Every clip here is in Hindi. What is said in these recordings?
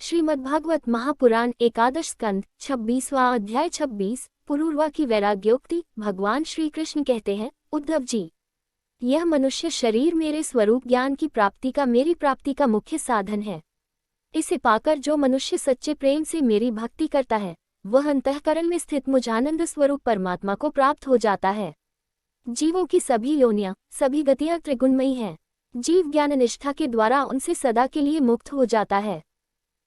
श्रीमद्भागवत महापुराण एकादश स्कंद 26वां अध्याय 26 पुरूरवा की वैराग्योक्ति। भगवान श्री कृष्ण कहते हैं, उद्धव जी, यह मनुष्य शरीर मेरे स्वरूप ज्ञान की प्राप्ति का मेरी प्राप्ति का मुख्य साधन है। इसे पाकर जो मनुष्य सच्चे प्रेम से मेरी भक्ति करता है, वह अंतःकरण में स्थित मुझ आनंद स्वरूप परमात्मा को प्राप्त हो जाता है। जीवों की सभी योनियां, सभी गतियां त्रिगुणमयी हैं। जीव ज्ञान निष्ठा के द्वारा उनसे सदा के लिए मुक्त हो जाता है।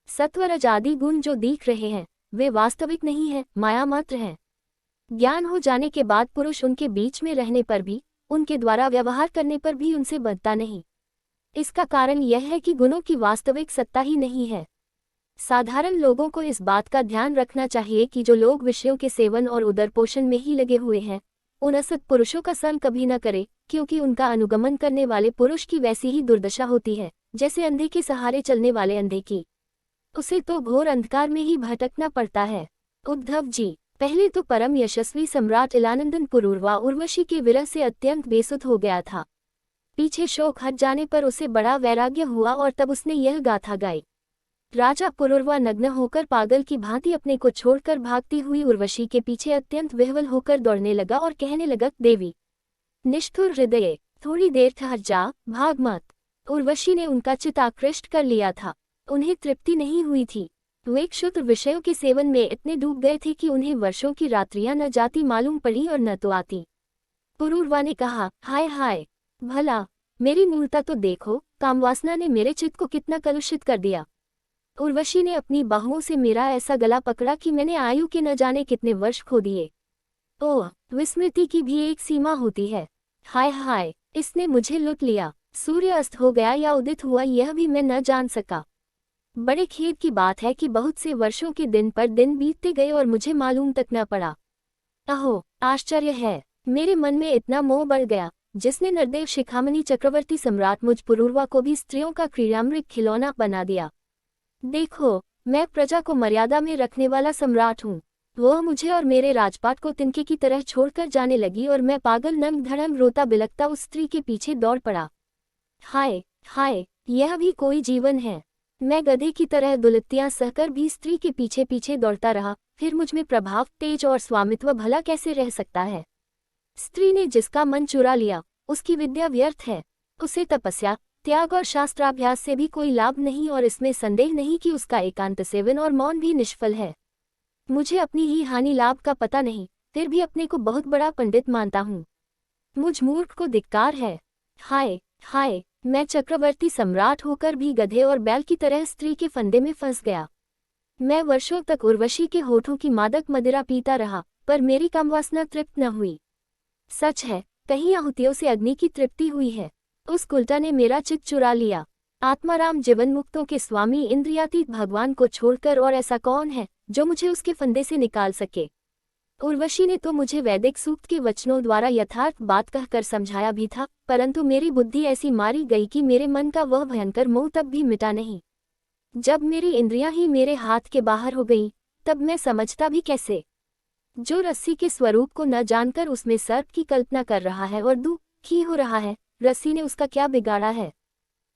सत्वरज आदि गुण जो दिख रहे हैं, वे वास्तविक नहीं हैं, माया मात्र हैं। ज्ञान हो जाने के बाद पुरुष उनके बीच में रहने पर भी, उनके द्वारा व्यवहार करने पर भी उनसे बंधता नहीं। इसका कारण यह है कि गुणों की वास्तविक सत्ता ही नहीं है। साधारण लोगों को इस बात का ध्यान रखना चाहिए कि जो लोग विषयों के सेवन और उदरपोषण में ही लगे हुए हैं, उन असत पुरुषों का संग कभी न करे, क्योंकि उनका अनुगमन करने वाले पुरुष की वैसी ही दुर्दशा होती है जैसे अंधे के सहारे चलने वाले अंधे की। उसे तो घोर अंधकार में ही भटकना पड़ता है। उद्धव जी, पहले तो परम यशस्वी सम्राट इलानंदन पुरूरवा उर्वशी के विरह से अत्यंत बेसुध हो गया था। पीछे शोक हट जाने पर उसे बड़ा वैराग्य हुआ और तब उसने यह गाथा गाई। राजा पुरूरवा नग्न होकर पागल की भांति अपने को छोड़कर भागती हुई उर्वशी के पीछे अत्यंत विह्वल होकर दौड़ने लगा और कहने लगा, देवी निष्ठुर हृदय, थोड़ी देर ठहर जा, भाग मत। उर्वशी ने उनका चित्त आकृष्ट कर लिया था। उन्हें तृप्ति नहीं हुई थी। वे क्षुद्र विषयों के सेवन में इतने डूब गए थे कि उन्हें वर्षों की रात्रियां न जाती मालूम पड़ी और न तो आती। पुरूरवा ने कहा, हाय हाय, भला मेरी मूर्ता तो देखो, कामवासना ने मेरे चित्त को कितना कलुषित कर दिया। उर्वशी ने अपनी बाहुओं से मेरा ऐसा गला पकड़ा कि मैंने आयु के न जाने कितने वर्ष खो दिए। ओह, विस्मृति की भी एक सीमा होती है। हाय हाय, इसने मुझे लुट लिया। सूर्य अस्त हो गया या उदित हुआ यह भी मैं न जान सका। बड़े खेद की बात है कि बहुत से वर्षों के दिन पर दिन बीतते गए और मुझे मालूम तक न पड़ा। अहो, आश्चर्य है, मेरे मन में इतना मोह बढ़ गया जिसने नरदेव शिखामणि चक्रवर्ती सम्राट मुझ पुरूरवा को भी स्त्रियों का क्रीड़ामृग खिलौना बना दिया। देखो, मैं प्रजा को मर्यादा में रखने वाला सम्राट हूँ। वह मुझे और मेरे राजपाट को तिनके की तरह छोड़कर जाने लगी और मैं पागल नंग धड़ंग रोता बिलखता उस स्त्री के पीछे दौड़ पड़ा। हाय हाय, यह भी कोई जीवन है। मैं गधे की तरह दुलत्तियां सहकर भी स्त्री के पीछे पीछे दौड़ता रहा। फिर मुझ में प्रभाव, तेज और स्वामित्व भला कैसे रह सकता है। स्त्री ने जिसका मन चुरा लिया, उसकी विद्या व्यर्थ है। उसे तपस्या, त्याग और शास्त्राभ्यास से भी कोई लाभ नहीं और इसमें संदेह नहीं कि उसका एकांत सेवन और मौन भी निष्फल है। मुझे अपनी ही हानि लाभ का पता नहीं, फिर भी अपने को बहुत बड़ा पंडित मानता हूँ। मुझ मूर्ख को धिक्कार है। हाय हाय, मैं चक्रवर्ती सम्राट होकर भी गधे और बैल की तरह स्त्री के फंदे में फंस गया। मैं वर्षों तक उर्वशी के होठों की मादक मदिरा पीता रहा, पर मेरी कामवासना तृप्त न हुई। सच है, कहीं आहुतियों से अग्नि की तृप्ति हुई है। उस कुलटा ने मेरा चित्त चुरा लिया। आत्माराम जीवन मुक्तों के स्वामी इंद्रियातीत भगवान को छोड़कर और ऐसा कौन है जो मुझे उसके फंदे से निकाल सके। उर्वशी ने तो मुझे वैदिक सूक्त के वचनों द्वारा यथार्थ बात कहकर समझाया भी था, परंतु मेरी बुद्धि ऐसी मारी गई कि मेरे मन का वह भयंकर मोह तब भी मिटा नहीं। जब मेरी इंद्रियां ही मेरे हाथ के बाहर हो गईं, तब मैं समझता भी कैसे। जो रस्सी के स्वरूप को न जानकर उसमें सर्प की कल्पना कर रहा है और दुखी हो रहा है, रस्सी ने उसका क्या बिगाड़ा है।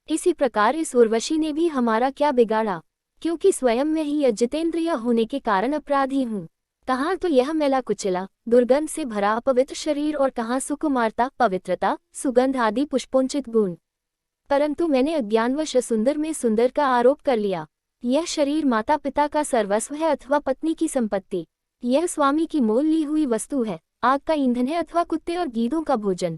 इसी प्रकार इस उर्वशी ने भी हमारा क्या बिगाड़ा, क्योंकि स्वयं में ही अजितेंद्रिय होने के कारण अपराधी हूँ। कहाँ तो यह मैला कुचला, दुर्गंध से भरा अपवित्र शरीर और कहाँ सुकुमारता, पवित्रता, सुगंध आदि पुष्पोंचित गुण। परंतु मैंने अज्ञानवश सुंदर में सुंदर का आरोप कर लिया। यह शरीर माता पिता का सर्वस्व है अथवा पत्नी की संपत्ति। यह स्वामी की मोल ली हुई वस्तु है, आग का ईंधन है अथवा कुत्ते और गीदों का भोजन।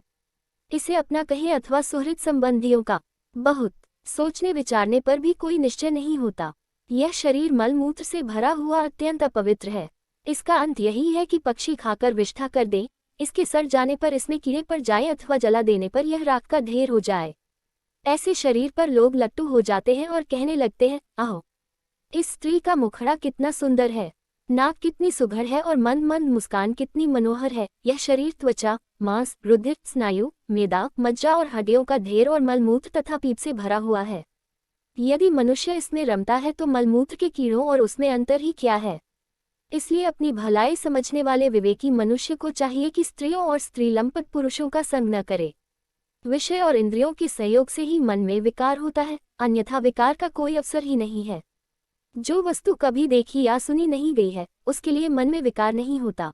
इसे अपना कहे अथवा सुहृद संबंधियों का। बहुत सोचने विचारने पर भी कोई निश्चय नहीं होता। यह शरीर मलमूत्र से भरा हुआ अत्यंत अपवित्र है। इसका अंत यही है कि पक्षी खाकर विष्ठा कर दे, इसके सड़ जाने पर इसमें कीड़े पड़ जाए अथवा जला देने पर यह राख का ढेर हो जाए। ऐसे शरीर पर लोग लट्टू हो जाते हैं और कहने लगते हैं, आहो, इस स्त्री का मुखड़ा कितना सुंदर है, नाक कितनी सुघड़ है और मंद मंद मुस्कान कितनी मनोहर है। यह शरीर त्वचा, मांस, रुधिर, स्नायु, मेदा, मज्जा और हड्डियों का ढेर और मलमूत्र तथा पीप से भरा हुआ है। यदि मनुष्य इसमें रमता है तो मलमूत्र के कीड़ों और उसमें अंतर ही क्या है। इसलिए अपनी भलाई समझने वाले विवेकी मनुष्य को चाहिए कि स्त्रियों और स्त्री लंपट पुरुषों का संग न करे। विषय और इंद्रियों के सहयोग से ही मन में विकार होता है, अन्यथा विकार का कोई अवसर ही नहीं है। जो वस्तु कभी देखी या सुनी नहीं गई है उसके लिए मन में विकार नहीं होता।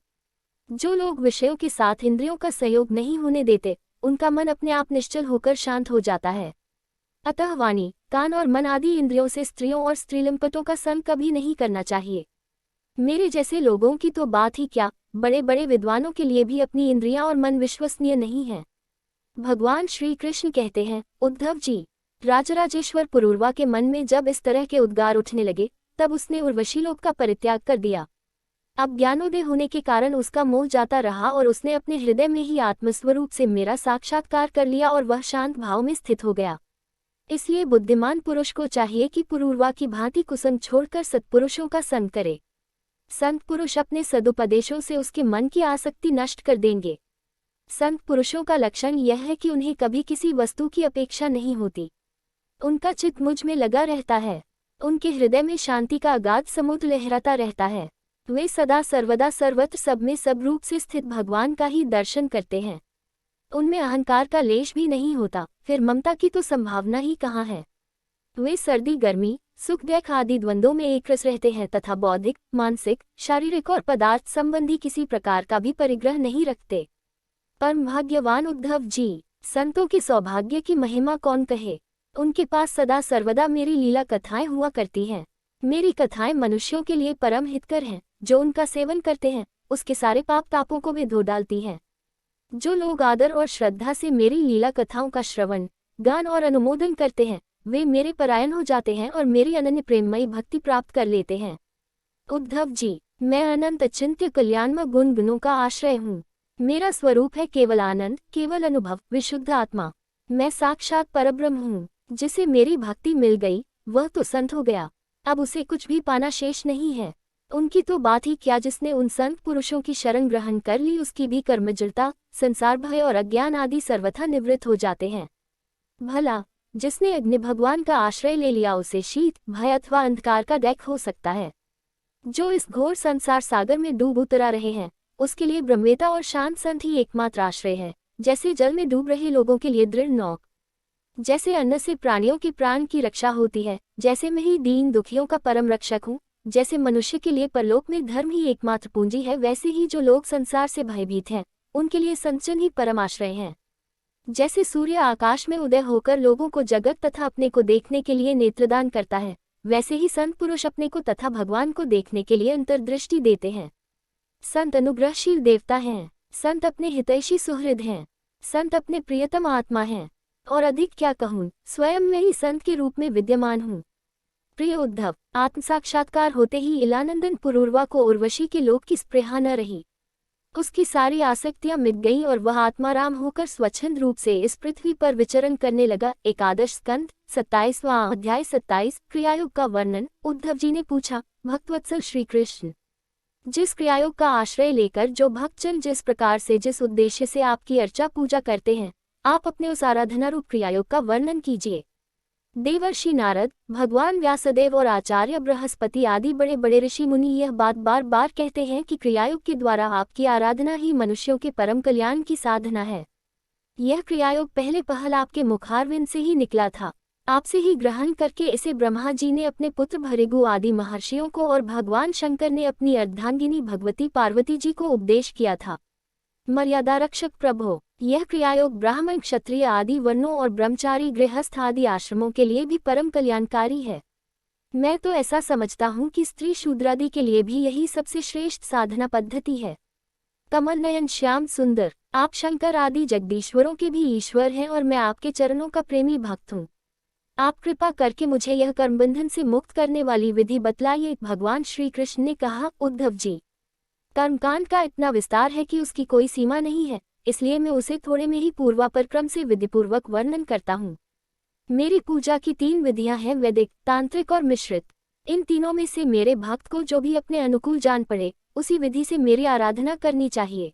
जो लोग विषयों के साथ इंद्रियों का सहयोग नहीं होने देते उनका मन अपने आप निश्चल होकर शांत हो जाता है। अतः वाणी, कान और मन आदि इंद्रियों से स्त्रियों और स्त्रीलिंपटों का संग कभी नहीं करना चाहिए। मेरे जैसे लोगों की तो बात ही क्या, बड़े बड़े विद्वानों के लिए भी अपनी इंद्रियां और मन विश्वसनीय नहीं है। भगवान श्री कृष्ण कहते हैं, उद्धव जी, राजराजेश्वर पुरूरवा के मन में जब इस तरह के उद्गार उठने लगे तब उसने उर्वशी लोक का परित्याग कर दिया। अब ज्ञानोदय होने के कारण उसका मोह जाता रहा और उसने अपने हृदय में ही आत्मस्वरूप से मेरा साक्षात्कार कर लिया और वह शांत भाव में स्थित हो गया। इसलिए बुद्धिमान पुरुष को चाहिए कि पुरूरवा की भांति कुसंग छोड़कर सत्पुरुषों का संग करे। संत पुरुष अपने सदुपदेशों से उसके मन की आसक्ति नष्ट कर देंगे। संत पुरुषों का लक्षण यह है कि उन्हें कभी किसी वस्तु की अपेक्षा नहीं होती। उनका चित्त मुझ में लगा रहता है। उनके हृदय में शांति का अगाध समुद्र लहराता रहता है। वे सदा सर्वदा सर्वत्र सब में सब रूप से स्थित भगवान का ही दर्शन करते हैं। उनमें अहंकार का लेश भी नहीं होता, फिर ममता की तो संभावना ही कहाँ है। वे सर्दी गर्मी सुख दुख आदि द्वंद्वों में एक रस रहते हैं तथा बौद्धिक, मानसिक, शारीरिक और पदार्थ संबंधी किसी प्रकार का भी परिग्रह नहीं रखते। परम भाग्यवान उद्धव जी, संतों के सौभाग्य की महिमा कौन कहे। उनके पास सदा सर्वदा मेरी लीला कथाएं हुआ करती हैं। मेरी कथाएं मनुष्यों के लिए परम हितकर हैं। जो उनका सेवन करते हैं उसके सारे पाप तापों को भी धो डालती हैं। जो लोग आदर और श्रद्धा से मेरी लीला कथाओं का श्रवण, गान और अनुमोदन करते हैं वे मेरे परायण हो जाते हैं और मेरी अनन्य प्रेममयी भक्ति प्राप्त कर लेते हैं। उद्धव जी, मैं अनंत अचिंत्य कल्याणमय गुण गुणों का आश्रय हूँ। मेरा स्वरूप है केवल आनंद, केवल अनुभव, विशुद्ध आत्मा। मैं साक्षात परब्रह्म हूँ। जिसे मेरी भक्ति मिल गई वह तो संत हो गया। अब उसे कुछ भी पाना शेष नहीं है। उनकी तो बात ही क्या, जिसने उन संत पुरुषों की शरण ग्रहण कर ली उसकी भी कर्मजलता, संसार भय और अज्ञान आदि सर्वथा निवृत्त हो जाते हैं। भला जिसने अग्नि भगवान का आश्रय ले लिया उसे शीत, भय अथवा अंधकार का दैख हो सकता है। जो इस घोर संसार सागर में डूब उतरा रहे हैं उसके लिए ब्रह्मवेता और शांत संत ही एकमात्र आश्रय है। जैसे जल में डूब रहे लोगों के लिए दृढ़ नौक, जैसे अन्न से प्राणियों के प्राण की रक्षा होती है, जैसे मैं ही दीन दुखियों का परम रक्षक हूँ, जैसे मनुष्य के लिए परलोक में धर्म ही एकमात्र पूंजी है, वैसे ही जो लोग संसार से भयभीत हैं उनके लिए संतजन ही परम आश्रय हैं। जैसे सूर्य आकाश में उदय होकर लोगों को जगत तथा अपने को देखने के लिए नेत्रदान करता है, वैसे ही संत पुरुष अपने को तथा भगवान को देखने के लिए अंतर्दृष्टि देते हैं। संत अनुग्रहशील देवता हैं। संत अपने हितैषी सुहृद हैं। संत अपने प्रियतम आत्मा हैं। और अधिक क्या कहूँ, स्वयं मैं ही संत के रूप में विद्यमान हूँ। प्रिय उद्धव, आत्म साक्षात्कार होते ही इलानंदन पुरूरवा को उर्वशी के लोक की स्पृहा न रही। उसकी सारी आसक्तियां मिट गईं और वह आत्माराम होकर स्वच्छंद रूप से इस पृथ्वी पर विचरण करने लगा। एकादश स्कंद 27वां अध्याय 27 क्रियायोग का वर्णन। उद्धव जी ने पूछा, भक्तवत्सल श्री कृष्ण, जिस क्रियायोग का आश्रय लेकर जो भक्तजन जिस प्रकार से जिस उद्देश्य से आपकी अर्चा पूजा करते हैं, आप अपने उस आराधना रूप क्रियायोग का वर्णन कीजिए। देवर्षि नारद, भगवान व्यासदेव और आचार्य बृहस्पति आदि बड़े बड़े ऋषि मुनि यह बात बार बार कहते हैं कि क्रियायोग के द्वारा आपकी आराधना ही मनुष्यों के परम कल्याण की साधना है। यह क्रियायोग पहले पहल आपके मुखारविंद से ही निकला था। आपसे ही ग्रहण करके इसे ब्रह्मा जी ने अपने पुत्र भृगु आदि महर्षियों को और भगवान शंकर ने अपनी अर्धांगिनी भगवती पार्वती जी को उपदेश किया था। मर्यादा रक्षक प्रभो, यह क्रियायोग ब्राह्मण क्षत्रिय आदि वर्णों और ब्रह्मचारी गृहस्थ आदि आश्रमों के लिए भी परम कल्याणकारी है। मैं तो ऐसा समझता हूँ कि स्त्री शूद्रादि के लिए भी यही सबसे श्रेष्ठ साधना पद्धति है। कमल नयन श्याम सुंदर, आप शंकर आदि जगदीश्वरों के भी ईश्वर हैं और मैं आपके चरणों का प्रेमी भक्त हूँ। आप कृपा करके मुझे यह कर्मबंधन से मुक्त करने वाली विधि बतलाइए। भगवान श्री कृष्ण ने कहा, उद्धव जी, कर्मकांड का इतना विस्तार है कि उसकी कोई सीमा नहीं है, इसलिए मैं उसे थोड़े में ही पूर्वापर क्रम से विधिपूर्वक वर्णन करता हूँ। मेरी पूजा की 3 विधियां हैं, वैदिक, तांत्रिक और मिश्रित। इन तीनों में से मेरे भक्त को जो भी अपने अनुकूल जान पड़े उसी विधि से मेरी आराधना करनी चाहिए।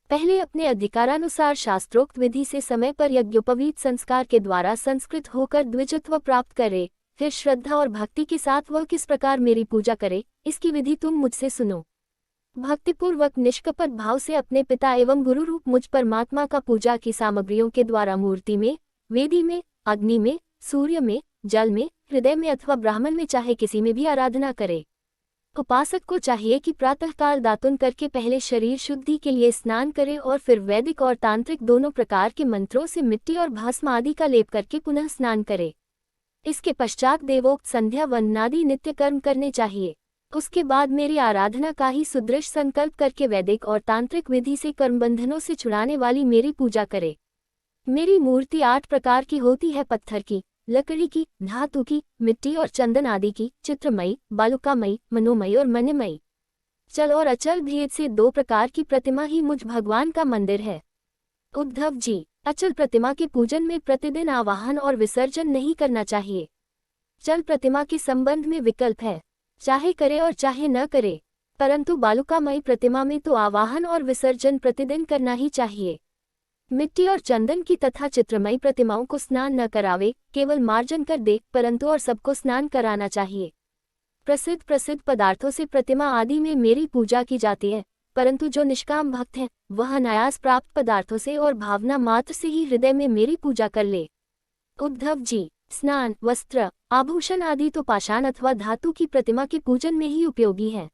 पहले अपने अधिकारानुसार शास्त्रोक्त विधि से समय पर यज्ञोपवीत संस्कार के द्वारा संस्कृत होकर द्विजत्व प्राप्त करे। फिर श्रद्धा और भक्ति के साथ वह किस प्रकार मेरी पूजा करे, इसकी विधि तुम मुझसे सुनो। भक्तिपूर्वक निष्कपट भाव से अपने पिता एवं गुरु रूप मुझ परमात्मा का पूजा की सामग्रियों के द्वारा मूर्ति में, वेदी में, अग्नि में, सूर्य में, जल में, हृदय में अथवा ब्राह्मण में चाहे किसी में भी आराधना करे। उपासक को चाहिए कि प्रातःकाल दातुन करके पहले शरीर शुद्धि के लिए स्नान करे और फिर वैदिक और तांत्रिक दोनों प्रकार के मंत्रों से मिट्टी और भस्म आदि का लेप करके पुनः स्नान करे। इसके पश्चात देवोक्त संध्या वंदनादि नित्य कर्म करने चाहिए। उसके बाद मेरी आराधना का ही सुदृढ़ संकल्प करके वैदिक और तांत्रिक विधि से कर्मबंधनों से छुड़ाने वाली मेरी पूजा करे। मेरी मूर्ति 8 प्रकार की होती है, पत्थर की, लकड़ी की, धातु की, मिट्टी और चंदन आदि की, चित्रमयी, बालुकामयी, मनोमयी और मणिमयी। चल और अचल भेद से 2 प्रकार की प्रतिमा ही मुझ भगवान का मंदिर है। उद्धव जी, अचल प्रतिमा के पूजन में प्रतिदिन आवाहन और विसर्जन नहीं करना चाहिए। चल प्रतिमा के संबंध में विकल्प है, चाहे करे और चाहे न करे, परंतु बालुकामयी प्रतिमा में तो आवाहन और विसर्जन प्रतिदिन करना ही चाहिए। मिट्टी और चंदन की तथा चित्रमयी प्रतिमाओं को स्नान न करावे, केवल मार्जन कर दे, परंतु और सबको स्नान कराना चाहिए। प्रसिद्ध पदार्थों से प्रतिमा आदि में मेरी पूजा की जाती है, परंतु जो निष्काम भक्त हैं वह अनायास प्राप्त पदार्थों से और भावना मात्र से ही हृदय में मेरी पूजा कर ले। उद्धव जी, स्नान, वस्त्र, आभूषण आदि तो पाषाण अथवा धातु की प्रतिमा के पूजन में ही उपयोगी है।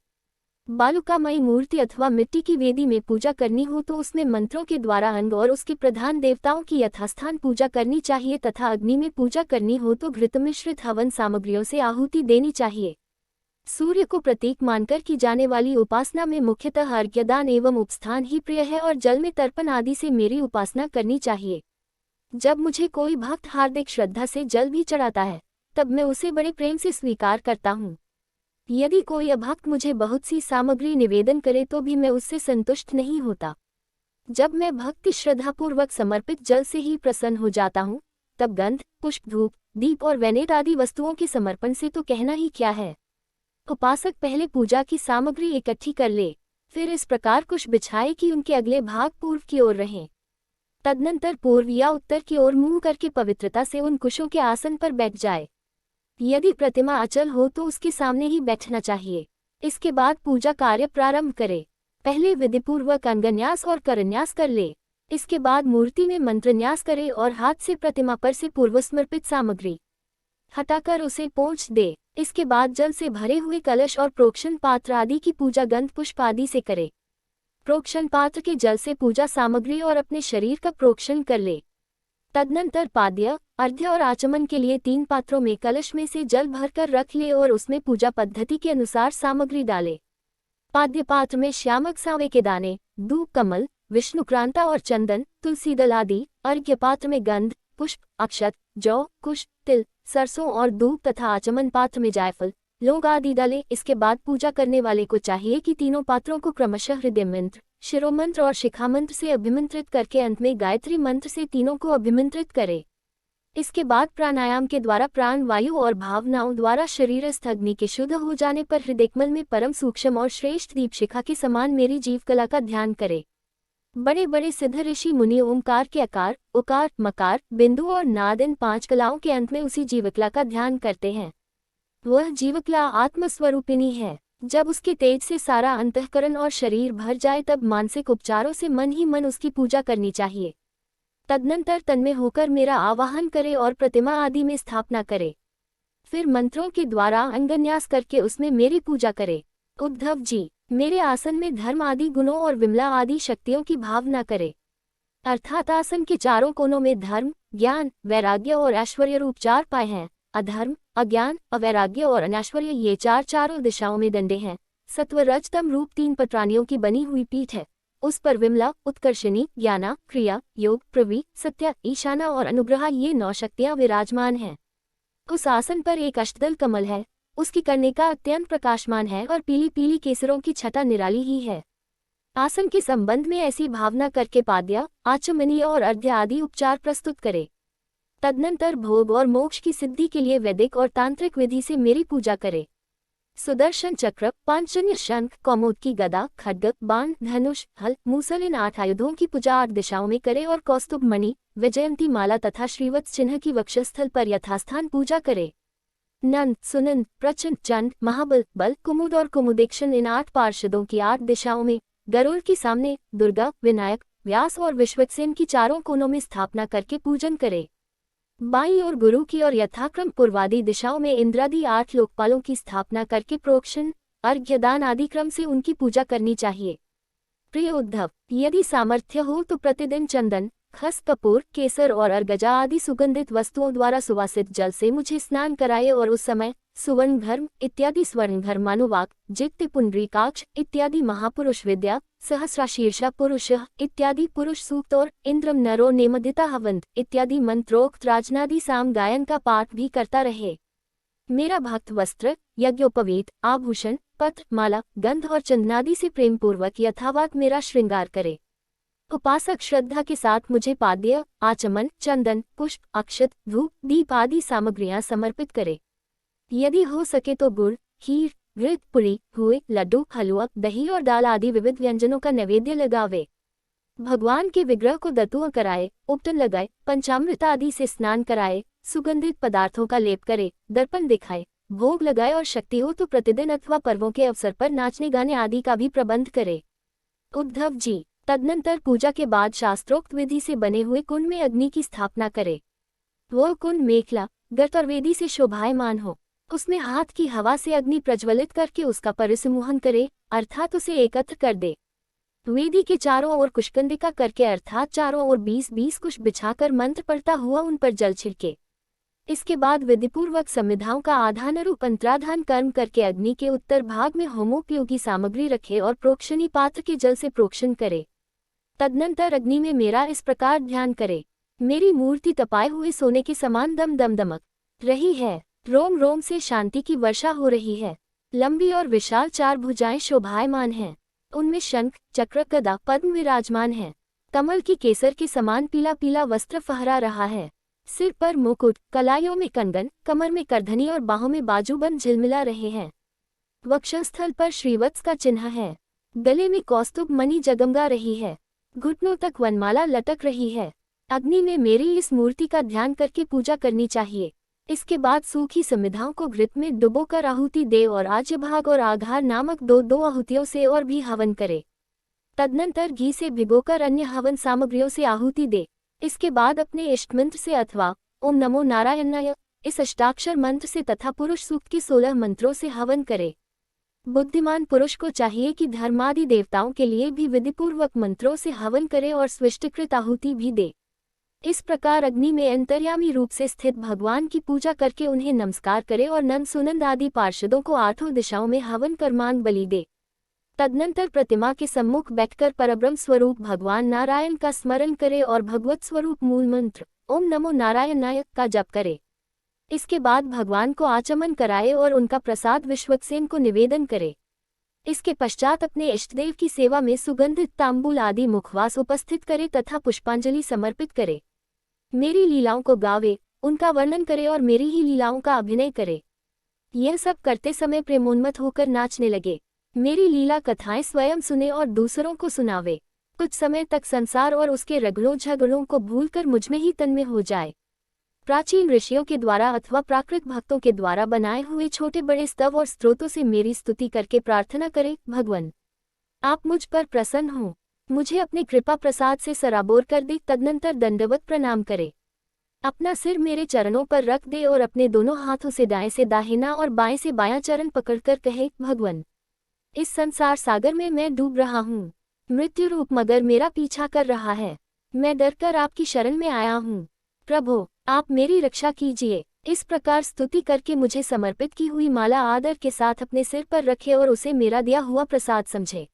बालुकामयी मूर्ति अथवा मिट्टी की वेदी में पूजा करनी हो तो उसमें मंत्रों के द्वारा अंग और उसके प्रधान देवताओं की यथास्थान पूजा करनी चाहिए तथा अग्नि में पूजा करनी हो तो घृत मिश्रित हवन सामग्रियों से आहुति देनी चाहिए। सूर्य को प्रतीक मानकर की जाने वाली उपासना में मुख्यतः अर्घ्यदान एवं उपस्थान ही प्रिय है और जल में तर्पण आदि से मेरी उपासना करनी चाहिए। जब मुझे कोई भक्त हार्दिक श्रद्धा से जल भी चढ़ाता है तब मैं उसे बड़े प्रेम से स्वीकार करता हूँ। यदि कोई अभक्त मुझे बहुत सी सामग्री निवेदन करे तो भी मैं उससे संतुष्ट नहीं होता। जब मैं भक्ति श्रद्धापूर्वक समर्पित जल से ही प्रसन्न हो जाता हूँ तब गंध, पुष्प, धूप, दीप और वैनेट आदि वस्तुओं के समर्पण से तो कहना ही क्या है। उपासक पहले पूजा की सामग्री इकट्ठी कर ले, फिर इस प्रकार कुश बिछाए कि उनके अगले भाग पूर्व की ओर रहें। तदनंतर पूर्व या उत्तर की ओर मुंह करके पवित्रता से उन कुशों के आसन पर बैठ जाए। यदि प्रतिमा अचल हो तो उसके सामने ही बैठना चाहिए। इसके बाद पूजा कार्य प्रारंभ करे। पहले विधिपूर्वक अंगन्यास और करन्यास कर ले। इसके बाद मूर्ति में मंत्रन्यास करे और हाथ से प्रतिमा पर से पूर्व समर्पित सामग्री हटाकर उसे पोंछ दे। इसके बाद जल से भरे हुए कलश और प्रोक्षण पात्र आदि की पूजा गंध पुष्प आदि से करे। प्रोक्षण पात्र के जल से पूजा सामग्री और अपने शरीर का प्रोक्षण कर ले। तदनंतर पाद्य, अर्घ्य और आचमन के लिए 3 पात्रों में कलश में से जल भरकर रख ले और उसमें पूजा पद्धति के अनुसार सामग्री डाले। पाद्य पात्र में श्यामक सांवे के दाने, दूब, कमल, विष्णुक्रांता और चंदन, तुलसी दल आदि। अर्घ्य पात्र में गंध, पुष्प, अक्षत, जौ, कुश, तिल, सरसों और दूब तथा आचमन पात्र में जायफल, लौंग आदि डाले। इसके बाद पूजा करने वाले को चाहिए कि तीनों पात्रों को क्रमशः हृदय मंत्र, शिरोमंत्र और शिखा मंत्र से अभिमंत्रित करके अंत में गायत्री मंत्र से तीनों को अभिमंत्रित करे। इसके बाद प्राणायाम के द्वारा प्राण वायु और भावनाओं द्वारा शरीरस्थ अग्नि के शुद्ध हो जाने पर हृदयकमल में परम सूक्ष्म और श्रेष्ठ दीप शिखा के समान मेरी जीवकला का ध्यान करे। बड़े बड़े सिद्ध ऋषि मुनि ओमकार के आकार, उकार, मकार, बिंदु और नाद इन 5 कलाओं के अंत में उसी जीवकला का ध्यान करते हैं। वह जीवकला आत्मस्वरूपिणी है। जब उसके तेज से सारा अंतःकरण और शरीर भर जाए तब मानसिक उपचारों से मन ही मन उसकी पूजा करनी चाहिए। तदनंतर तन्मय होकर मेरा आवाहन करे और प्रतिमा आदि में स्थापना करे। फिर मंत्रों के द्वारा अंगन्यास करके उसमें मेरी पूजा करे। उद्धव जी, मेरे आसन में धर्म आदि गुणों और विमला आदि शक्तियों की भावना करे। अर्थात आसन के चारों कोनों में धर्म, ज्ञान, वैराग्य और ऐश्वर्य रूप 4 पाए हैं। अधर्म, अज्ञान, अवैराग्य और अनैश्वर्य ये चारों दिशाओं में डंडे हैं। सत्व रजतम रूप 3 पटरानियों की बनी हुई पीठ है। उस पर विमला, उत्कर्षणी, ज्ञाना, क्रिया, योग, प्रवी, सत्या, ईशाना और अनुग्रह ये 9 शक्तियां विराजमान हैं। उस आसन पर एक अष्टदल कमल है। उसकी कर्णिका अत्यंत प्रकाशमान है और पीली पीली केसरों की छटा निराली ही है। आसन के संबंध में ऐसी भावना करके पाद्य, आचमनीय और अर्घ्य आदि उपचार प्रस्तुत करे। तदनंतर भोग और मोक्ष की सिद्धि के लिए वैदिक और तांत्रिक विधि से मेरी पूजा करे। सुदर्शन चक्र, पांचजन्य शंख, कौमुद की गदा, खड्ग, बाण, धनुष, हल, मूसल इन 8 आयुधों की पूजा 8 दिशाओं में करे और कौस्तुभ मणि, वैजयंती माला तथा श्रीवत्स चिन्ह की वक्षस्थल पर यथास्थान पूजा करे। नंद, सुनंद, प्रचंड, चंड, महाबल, बल, कुमुद और कुमुदेक्षण इन 8 पार्षदों की 8 दिशाओं में, गरुड़ की सामने, दुर्गा, विनायक, व्यास और विश्वक्सेन की चारों कोनों में स्थापना करके पूजन करे। बाईं ओर गुरु की और यथाक्रम पूर्वादि दिशाओं में इंद्रादि 8 लोकपालों की स्थापना करके प्रोक्षण, अर्घ्यदान आदि क्रम से उनकी पूजा करनी चाहिए। प्रिय उद्धव, यदि सामर्थ्य हो तो प्रतिदिन चंदन, खस, कपूर, केसर और अर्गजा आदि सुगंधित वस्तुओं द्वारा सुवासित जल से मुझे स्नान कराए और उस समय सुवर्ण धर्म इत्यादि स्वर्ण धर्मानुवाक, जित्य पुंडरीकाक्ष इत्यादि महापुरुष विद्या, सहस्राशीर्षा पुरुष इत्यादि पुरुष सूक्त और इंद्रम नरो नेमदिता हवंत इत्यादि मंत्रोक्त राजनादि साम गायन का पाठ भी करता रहे। मेरा भक्त वस्त्र, यज्ञोपवीत, आभूषण, पत्र, माला, गंध और चंदनादि से प्रेम पूर्वक यथावत मेरा श्रृंगार करे। उपासक श्रद्धा के साथ मुझे पाद्य, आचमन, चंदन, पुष्प, अक्षत, धूप, दीप आदि सामग्रियां समर्पित करे। यदि हो सके तो गुड़, खीर, घृत, पुरी, हुए, लड्डू, हलवा, दही और दाल आदि विविध व्यंजनों का नैवेद्य लगावे। भगवान के विग्रह को दतुआ कराए, उपटन लगाए, पंचामृत आदि से स्नान कराए, सुगंधित पदार्थों का लेप करे, दर्पण दिखाए, भोग लगाए और शक्ति हो तो प्रतिदिन अथवा पर्वों के अवसर पर नाचने गाने आदि का भी प्रबंध करे। उद्धव जी, तदनंतर पूजा के बाद शास्त्रोक्त विधि से बने हुए कुंड में अग्नि की स्थापना करे। वह कुंड मेखला, गर्त और वेदी से शोभायमान हो। उसमें हाथ की हवा से अग्नि प्रज्वलित करके उसका परिसमूहन करे, अर्थात उसे एकत्र कर दे। वेदी के चारों ओर कुशकंदिका करके अर्थात चारों ओर 20-20 कुश बिछाकर मंत्र पढ़ता हुआ उन पर जल छिड़के। इसके बाद विधिपूर्वक संविधाओं का आधानरूप अंतराधान कर्म करके अग्नि के उत्तर भाग में होमोपयोगी सामग्री रखे और प्रोक्षणी पात्र के जल से प्रोक्षण करे। तदनंतर अग्नि में मेरा इस प्रकार ध्यान करे। मेरी मूर्ति तपाए हुए सोने के समान दम दम दमक रही है, रोम रोम से शांति की वर्षा हो रही है। लंबी और विशाल 4 भुजाएं शोभायमान हैं। उनमें शंख, चक्र, गदा, पद्म विराजमान हैं। कमल की केसर के समान पीला पीला वस्त्र फहरा रहा है। सिर पर मुकुट, कलाइयों में कंगन, कमर में करधनी और बाहों में बाजूबंद झिलमिला रहे हैं। वक्षस्थल पर श्रीवत्स का चिन्ह है। गले में कौस्तुभ मणि जगमगा रही है। घुटनों तक वनमाला लटक रही है। अग्नि में मेरी इस मूर्ति का ध्यान करके पूजा करनी चाहिए। इसके बाद सूखी संविधाओं को घृत में डुबोकर आहुति दे और आज्यभाग और आघार नामक 2-2 आहुतियों से और भी हवन करे। तदनंतर घी से भिगोकर अन्य हवन सामग्रियों से आहुति दे। इसके बाद अपने इष्ट मंत्र से अथवा ओम नमो नारायणाय इस अष्टाक्षर मंत्र से तथा पुरुष सूक्त के 16 मंत्रों से हवन करे। बुद्धिमान पुरुष को चाहिए कि धर्मादि देवताओं के लिए भी विधिपूर्वक मंत्रों से हवन करे और स्विष्टकृत आहुति भी दे। इस प्रकार अग्नि में अंतर्यामी रूप से स्थित भगवान की पूजा करके उन्हें नमस्कार करे और नंद सुनंद आदि पार्षदों को 8 दिशाओं में हवन कर्मांग बलि दे। तदनंतर प्रतिमा के सम्मुख बैठकर परब्रह्म स्वरूप भगवान नारायण का स्मरण करे और भगवत स्वरूप मूल मंत्र ओम नमो नारायणाय का जप करे। इसके बाद भगवान को आचमन कराए और उनका प्रसाद विश्वक्सेन को निवेदन करे। इसके पश्चात अपने इष्टदेव की सेवा में सुगंधित तांबूल आदि मुखवास उपस्थित करे तथा पुष्पांजलि समर्पित करे। मेरी लीलाओं को गावे, उनका वर्णन करे और मेरी ही लीलाओं का अभिनय करे। यह सब करते समय प्रेमोन्मत्त होकर नाचने लगे। मेरी लीला कथाएं स्वयं सुने और दूसरों को सुनावे। कुछ समय तक संसार और उसके रगड़ों झगड़ों को भूलकर मुझमें ही तन्मय हो जाए। प्राचीन ऋषियों के द्वारा अथवा प्राकृत भक्तों के द्वारा बनाए हुए छोटे बड़े स्तव और स्तोत्रों से मेरी स्तुति करके प्रार्थना करे, भगवान आप मुझ पर प्रसन्न हो, मुझे अपने कृपा प्रसाद से सराबोर कर दे। तदनंतर दंडवत प्रणाम करे, अपना सिर मेरे चरणों पर रख दे और अपने दोनों हाथों से दाएं से दाहिना और बाएं से बायां चरण पकड़कर कहे, भगवान इस संसार सागर में मैं डूब रहा हूँ। मृत्यु रूप मगर मेरा पीछा कर रहा है। मैं डरकर आपकी शरण में आया हूँ। प्रभु आप मेरी रक्षा कीजिए। इस प्रकार स्तुति करके मुझे समर्पित की हुई माला आदर के साथ अपने सिर पर रखे और उसे मेरा दिया हुआ प्रसाद समझे।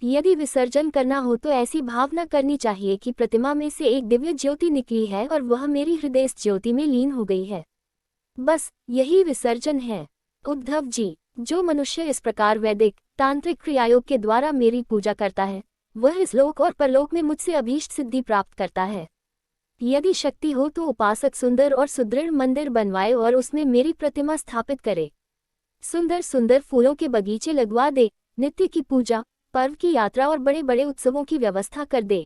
यदि विसर्जन करना हो तो ऐसी भावना करनी चाहिए कि प्रतिमा में से एक दिव्य ज्योति निकली है और वह मेरी हृदय ज्योति में लीन हो गई है। बस यही विसर्जन है। उद्धव जी, जो मनुष्य इस प्रकार वैदिक तांत्रिक क्रियायोग के द्वारा मेरी पूजा करता है वह इस लोक और परलोक में मुझसे अभीष्ट सिद्धि प्राप्त करता है। यदि शक्ति हो तो उपासक सुंदर और सुदृढ़ मंदिर बनवाए और उसमें मेरी प्रतिमा स्थापित करे। सुंदर सुंदर फूलों के बगीचे लगवा दे। नित्य की पूजा, पर्व की यात्रा और बड़े बड़े उत्सवों की व्यवस्था कर दे।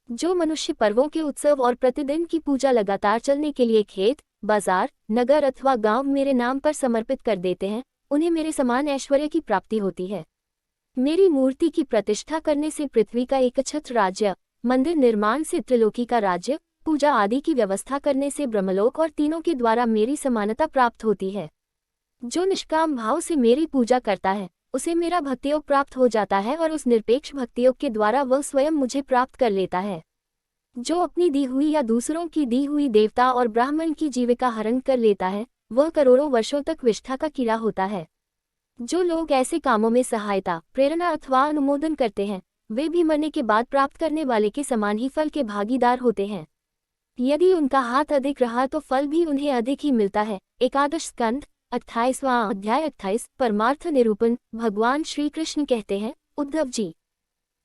जो मनुष्य पर्वों के उत्सव और प्रतिदिन की पूजा लगातार चलने के लिए खेत, बाजार, नगर अथवा गांव मेरे नाम पर समर्पित कर देते हैं उन्हें मेरे समान ऐश्वर्य की प्राप्ति होती है। मेरी मूर्ति की प्रतिष्ठा करने से पृथ्वी का एकछत्र राज्य, मंदिर निर्माण से त्रिलोकी का राज्य, पूजा आदि की व्यवस्था करने से ब्रह्मलोक और तीनों के द्वारा मेरी समानता प्राप्त होती है। जो निष्काम भाव से मेरी पूजा करता है उसे मेरा भक्तियोग प्राप्त हो जाता है और उस निरपेक्ष भक्तियोग के द्वारा वह स्वयं मुझे प्राप्त कर लेता है। जो अपनी दी हुई या दूसरों की दी हुई देवता और ब्राह्मण की जीविका हरण कर लेता है वह करोड़ों वर्षों तक विष्ठा का कीड़ा होता है। जो लोग ऐसे कामों में सहायता, प्रेरणा अथवा अनुमोदन करते हैं वे भी मरने के बाद प्राप्त करने वाले के समान ही फल के भागीदार होते हैं। यदि उनका हाथ अधिक रहा तो फल भी उन्हें अधिक ही मिलता है। एकादश स्कंद 28वां अध्याय 28 परमार्थ निरूपण। भगवान श्री कृष्ण कहते हैं, उद्धव जी,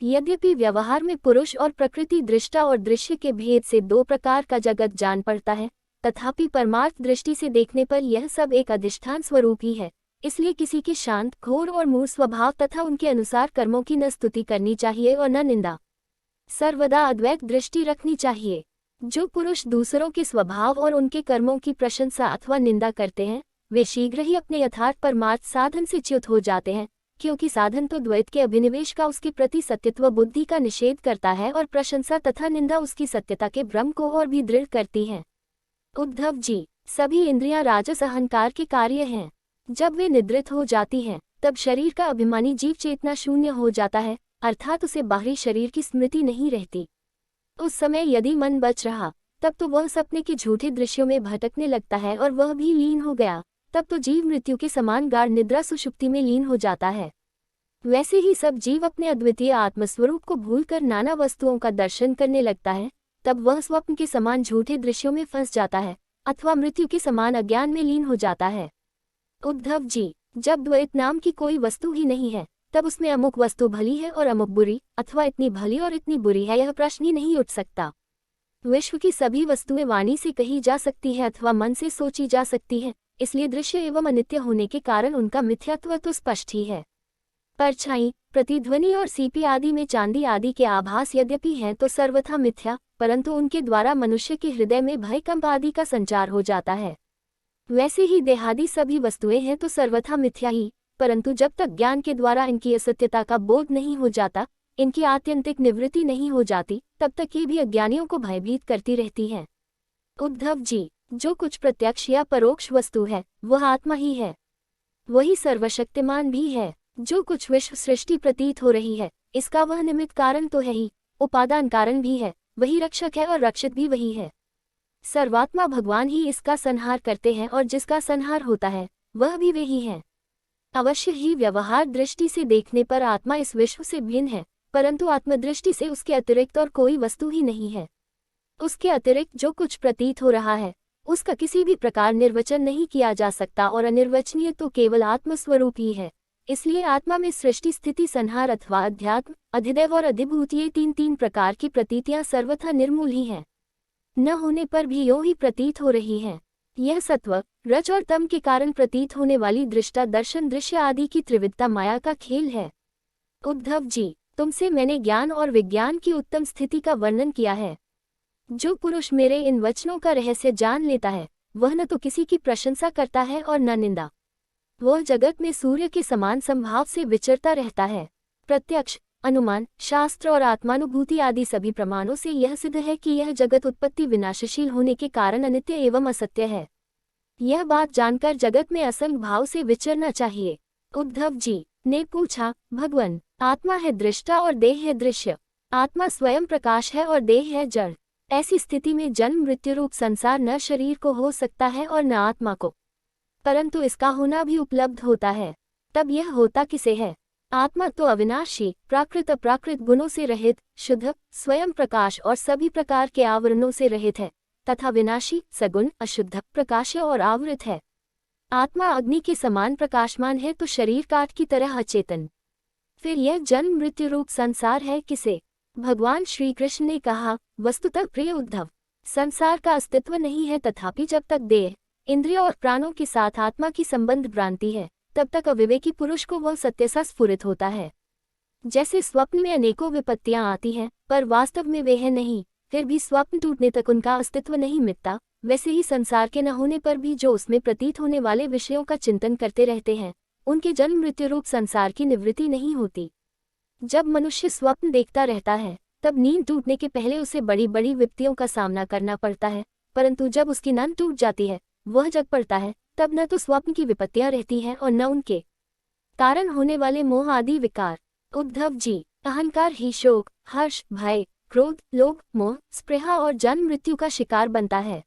यद्यपि व्यवहार में पुरुष और प्रकृति दृष्टा और दृश्य के भेद से दो प्रकार का जगत जान पड़ता है, तथापि परमार्थ दृष्टि से देखने पर यह सब एक अधिष्ठान स्वरूप ही है। इसलिए किसी के शांत, घोर और मूढ़ स्वभाव तथा उनके अनुसार कर्मों की न स्तुति करनी चाहिए और न निंदा। सर्वदा अद्वैत दृष्टि रखनी चाहिए। जो पुरुष दूसरों के स्वभाव और उनके कर्मों की प्रशंसा अथवा निंदा करते हैं वे शीघ्र ही अपने यथार्थ परमार्थ साधन से च्युत हो जाते हैं, क्योंकि साधन तो द्वैत के अभिनिवेश का उसके प्रति सत्यत्व बुद्धि का निषेध करता है और प्रशंसा तथा निंदा उसकी सत्यता के भ्रम को और भी दृढ़ करती हैं। उद्धव जी, सभी इंद्रियां राजस अहंकार के कार्य हैं। जब वे निद्रित हो जाती हैं तब शरीर का अभिमानी जीव चेतना शून्य हो जाता है, अर्थात उसे बाहरी शरीर की स्मृति नहीं रहती। उस समय यदि मन बच रहा तब तो वह सपने के झूठे दृश्यों में भटकने लगता है और वह भी लीन हो गया तब तो जीव मृत्यु के समान गाढ़ निद्रा सुषुप्ति में लीन हो जाता है। वैसे ही सब जीव अपने अद्वितीय आत्मस्वरूप को भूलकर नाना वस्तुओं का दर्शन करने लगता है, तब वह स्वप्न के समान झूठे दृश्यों में फंस जाता है अथवा मृत्यु के समान अज्ञान में लीन हो जाता है। उद्धव जी, जब द्वैत नाम की कोई वस्तु ही नहीं है तब उसमें अमुक वस्तु भली है और अमुक बुरी, अथवा इतनी भली और इतनी बुरी है, यह प्रश्न ही नहीं उठ सकता। विश्व की सभी वस्तुएं वाणी से कही जा सकती है अथवा मन से सोची जा सकती है, इसलिए दृश्य एवं अनित्य होने के कारण उनका मिथ्यात्व तो स्पष्ट ही है। परछाई, प्रतिध्वनि और सीपी आदि में चांदी आदि के आभास यद्यपि हैं तो सर्वथा मिथ्या, परंतु उनके द्वारा मनुष्य के हृदय में भय कंप आदि का संचार हो जाता है। वैसे ही देहादि सभी वस्तुएं हैं तो सर्वथा मिथ्या ही, परंतु जब तक ज्ञान के द्वारा इनकी असत्यता का बोध नहीं हो जाता, इनकी आत्यंतिक निवृत्ति नहीं हो जाती, तब तक ये भी अज्ञानियों को भयभीत करती रहती हैं। उद्धव जी, जो कुछ प्रत्यक्ष या परोक्ष वस्तु है वह आत्मा ही है, वही सर्वशक्तिमान भी है। जो कुछ विश्व सृष्टि प्रतीत हो रही है इसका वह निमित्त कारण तो है ही, उपादान कारण भी है, वही रक्षक है और रक्षित भी वही है। सर्वात्मा भगवान ही इसका संहार करते हैं और जिसका संहार होता है वह भी वही है। अवश्य ही व्यवहार दृष्टि से देखने पर आत्मा इस विश्व से भिन्न है, परंतु आत्मदृष्टि से उसके अतिरिक्त और कोई वस्तु ही नहीं है। उसके अतिरिक्त जो कुछ प्रतीत हो रहा है उसका किसी भी प्रकार निर्वचन नहीं किया जा सकता और अनिर्वचनीय तो केवल आत्मस्वरूप ही है। इसलिए आत्मा में सृष्टि, स्थिति, संहार अथवा अध्यात्म, अधिदैव और अधिभूत ये तीन प्रकार की प्रतीतियां सर्वथा निर्मूल ही हैं, न होने पर भी यूं ही प्रतीत हो रही हैं। यह सत्व, रज और तम के कारण प्रतीत होने वाली दृष्टा, दर्शन, दृश्य आदि की त्रिविधता माया का खेल है। उद्धव जी, तुमसे मैंने ज्ञान और विज्ञान की उत्तम स्थिति का वर्णन किया है। जो पुरुष मेरे इन वचनों का रहस्य जान लेता है वह न तो किसी की प्रशंसा करता है और न निंदा। वह जगत में सूर्य के समान संभाव से विचरता रहता है। प्रत्यक्ष, अनुमान, शास्त्र और आत्मानुभूति आदि सभी प्रमाणों से यह सिद्ध है कि यह जगत उत्पत्ति विनाशशील होने के कारण अनित्य एवं असत्य है। यह बात जानकर जगत में असंग भाव से विचरना चाहिए। उद्धव जी ने पूछा, भगवन, आत्मा है दृष्टा और देह है दृश्य। आत्मा स्वयं प्रकाश है और देह है जड़। ऐसी स्थिति में जन्म मृत्यु रूप संसार न शरीर को हो सकता है और न आत्मा को, परंतु इसका होना भी उपलब्ध होता है। तब यह होता किसे है? आत्मा तो अविनाशी, प्राकृत अप्राकृत गुणों से रहित, शुद्ध, स्वयं प्रकाश और सभी प्रकार के आवरणों से रहित है, तथा विनाशी, सगुण, अशुद्ध, प्रकाश और आवृत है। आत्मा अग्नि के समान प्रकाशमान है तो शरीर काठ की तरह अचेतन। फिर यह जन्म मृत्यु रूप संसार है किसे? भगवान श्री कृष्ण ने कहा, वस्तुतः प्रिय उद्धव, संसार का अस्तित्व नहीं है, तथापि जब तक देह, इंद्रियों और प्राणों के साथ आत्मा की संबंध भ्रांति है तब तक अविवेकी पुरुष को वह सत्य सा स्फुरित होता है। जैसे स्वप्न में अनेकों विपत्तियां आती हैं पर वास्तव में वे हैं नहीं, फिर भी स्वप्न टूटने तक उनका अस्तित्व नहीं मिटता, वैसे ही संसार के न होने पर भी जो उसमें प्रतीत होने वाले विषयों का चिंतन करते रहते हैं उनके जन्म मृत्यु रूप संसार की निवृत्ति नहीं होती। जब मनुष्य स्वप्न देखता रहता है तब नींद टूटने के पहले उसे बड़ी बड़ी विपत्तियों का सामना करना पड़ता है, परंतु जब उसकी नींद टूट जाती है, वह जग पड़ता है, तब न तो स्वप्न की विपत्तियां रहती हैं और न उनके कारण होने वाले मोह आदि विकार। उद्धव जी, अहंकार ही शोक, हर्ष, भय, क्रोध, लोभ, मोह, स्पृहा और जन्म मृत्यु का शिकार बनता है।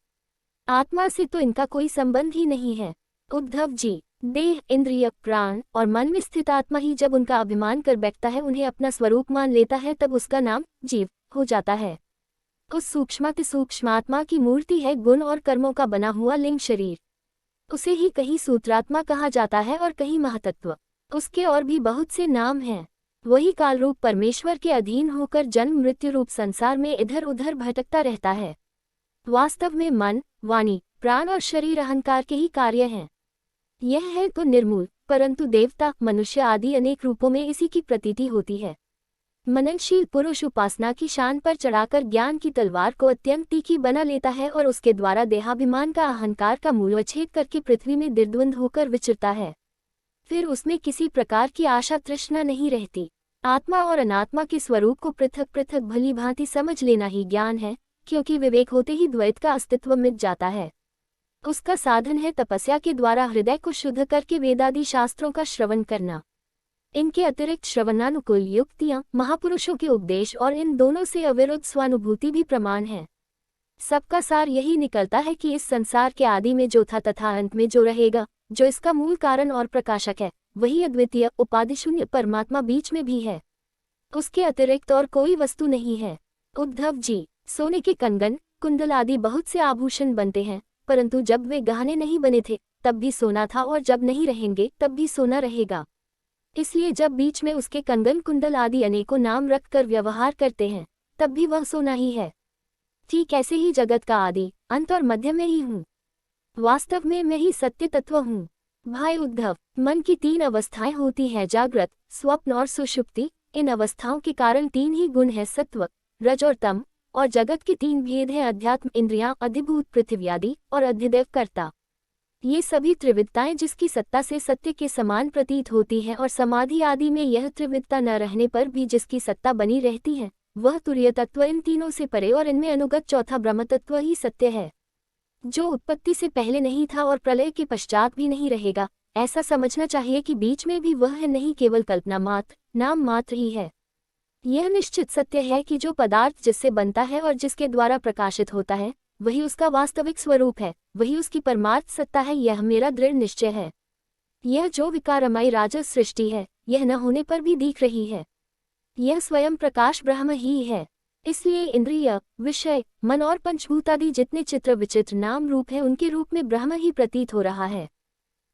आत्मा से तो इनका कोई संबंध ही नहीं है। उद्धव जी, देह, इंद्रिय, प्राण और मन में स्थित आत्मा ही जब उनका अभिमान कर बैठता है, उन्हें अपना स्वरूप मान लेता है, तब उसका नाम जीव हो जाता है। उस सूक्ष्माति सूक्ष्म आत्मा की मूर्ति है गुण और कर्मों का बना हुआ लिंग शरीर। उसे ही कहीं सूत्रात्मा कहा जाता है और कहीं महातत्व। उसके और भी बहुत से नाम हैं। वही कालरूप परमेश्वर के अधीन होकर जन्म मृत्यु रूप संसार में इधर उधर भटकता रहता है। वास्तव में मन, वाणी, प्राण और शरीर अहंकार के ही कार्य हैं। यह है तो निर्मूल, परंतु देवता, मनुष्य आदि अनेक रूपों में इसी की प्रतीति होती है। मननशील पुरुष उपासना की शान पर चढ़ाकर ज्ञान की तलवार को अत्यंत तीखी बना लेता है और उसके द्वारा देहाभिमान का, अहंकार का मूलोच्छेद करके पृथ्वी में निर्द्वंद होकर विचरता है। फिर उसमें किसी प्रकार की आशा तृष्णा नहीं रहती। आत्मा और अनात्मा के स्वरूप को पृथक पृथक भली भांति समझ लेना ही ज्ञान है, क्योंकि विवेक होते ही द्वैत का अस्तित्व मिट जाता है। उसका साधन है तपस्या के द्वारा हृदय को शुद्ध करके वेदादि शास्त्रों का श्रवण करना। इनके अतिरिक्त श्रवणानुकूल युक्तियां, महापुरुषों के उपदेश और इन दोनों से अविरुद्ध स्वानुभूति भी प्रमाण है। सबका सार यही निकलता है कि इस संसार के आदि में जो था तथा अंत में जो रहेगा, जो इसका मूल कारण और प्रकाशक है, वही अद्वितीय उपाधिशून्य परमात्मा बीच में भी है। उसके अतिरिक्त और कोई वस्तु नहीं है। उद्धव जी, सोने के कंगन, कुंडल आदि बहुत से आभूषण बनते हैं, परंतु जब वे गहने नहीं बने थे तब भी सोना था, और जब नहीं रहेंगे तब भी सोना रहेगा। इसलिए जब बीच में उसके कंगन कुंडल आदि अनेकों नाम रखकर व्यवहार करते हैं, तब भी वह सोना ही है। ठीक ऐसे ही जगत का आदि, अंत और मध्य में ही हूँ। वास्तव में मैं ही सत्य तत्व हूँ। भाई उद्धव, मन की 3 अवस्थाएं होती हैं, जागृत, स्वप्न और सुषुप्ति। इन अवस्थाओं के कारण 3 ही गुण हैं, सत्व, रज और तम, और जगत के 3 भेद हैं, अध्यात्म, इंद्रियां, अधिभूत, पृथ्वी आदि और अधिदेव कर्ता। ये सभी त्रिविधताएं जिसकी सत्ता से सत्य के समान प्रतीत होती हैं, और समाधि आदि में यह त्रिविधता न रहने पर भी जिसकी सत्ता बनी रहती है, वह तुरीय तत्व इन तीनों से परे और इनमें अनुगत चौथा ब्रह्म तत्व ही सत्य है, जो उत्पत्ति से पहले नहीं था और प्रलय के पश्चात भी नहीं रहेगा। ऐसा समझना चाहिए कि बीच में भी वह है नहीं, केवल कल्पना मात्र, नाम मात्र ही है। यह निश्चित सत्य है कि जो पदार्थ जिससे बनता है और जिसके द्वारा प्रकाशित होता है, वही उसका वास्तविक स्वरूप है, वही उसकी परमार्थ सत्ता है। यह मेरा दृढ़ निश्चय है। यह जो विकारमयी राजस सृष्टि है, यह न होने पर भी दिख रही है, यह स्वयं प्रकाश ब्रह्म ही है। इसलिए इंद्रिय, विषय, मन और पंचभूतादि जितने चित्र विचित्र नाम रूप है, उनके रूप में ब्रह्म ही प्रतीत हो रहा है।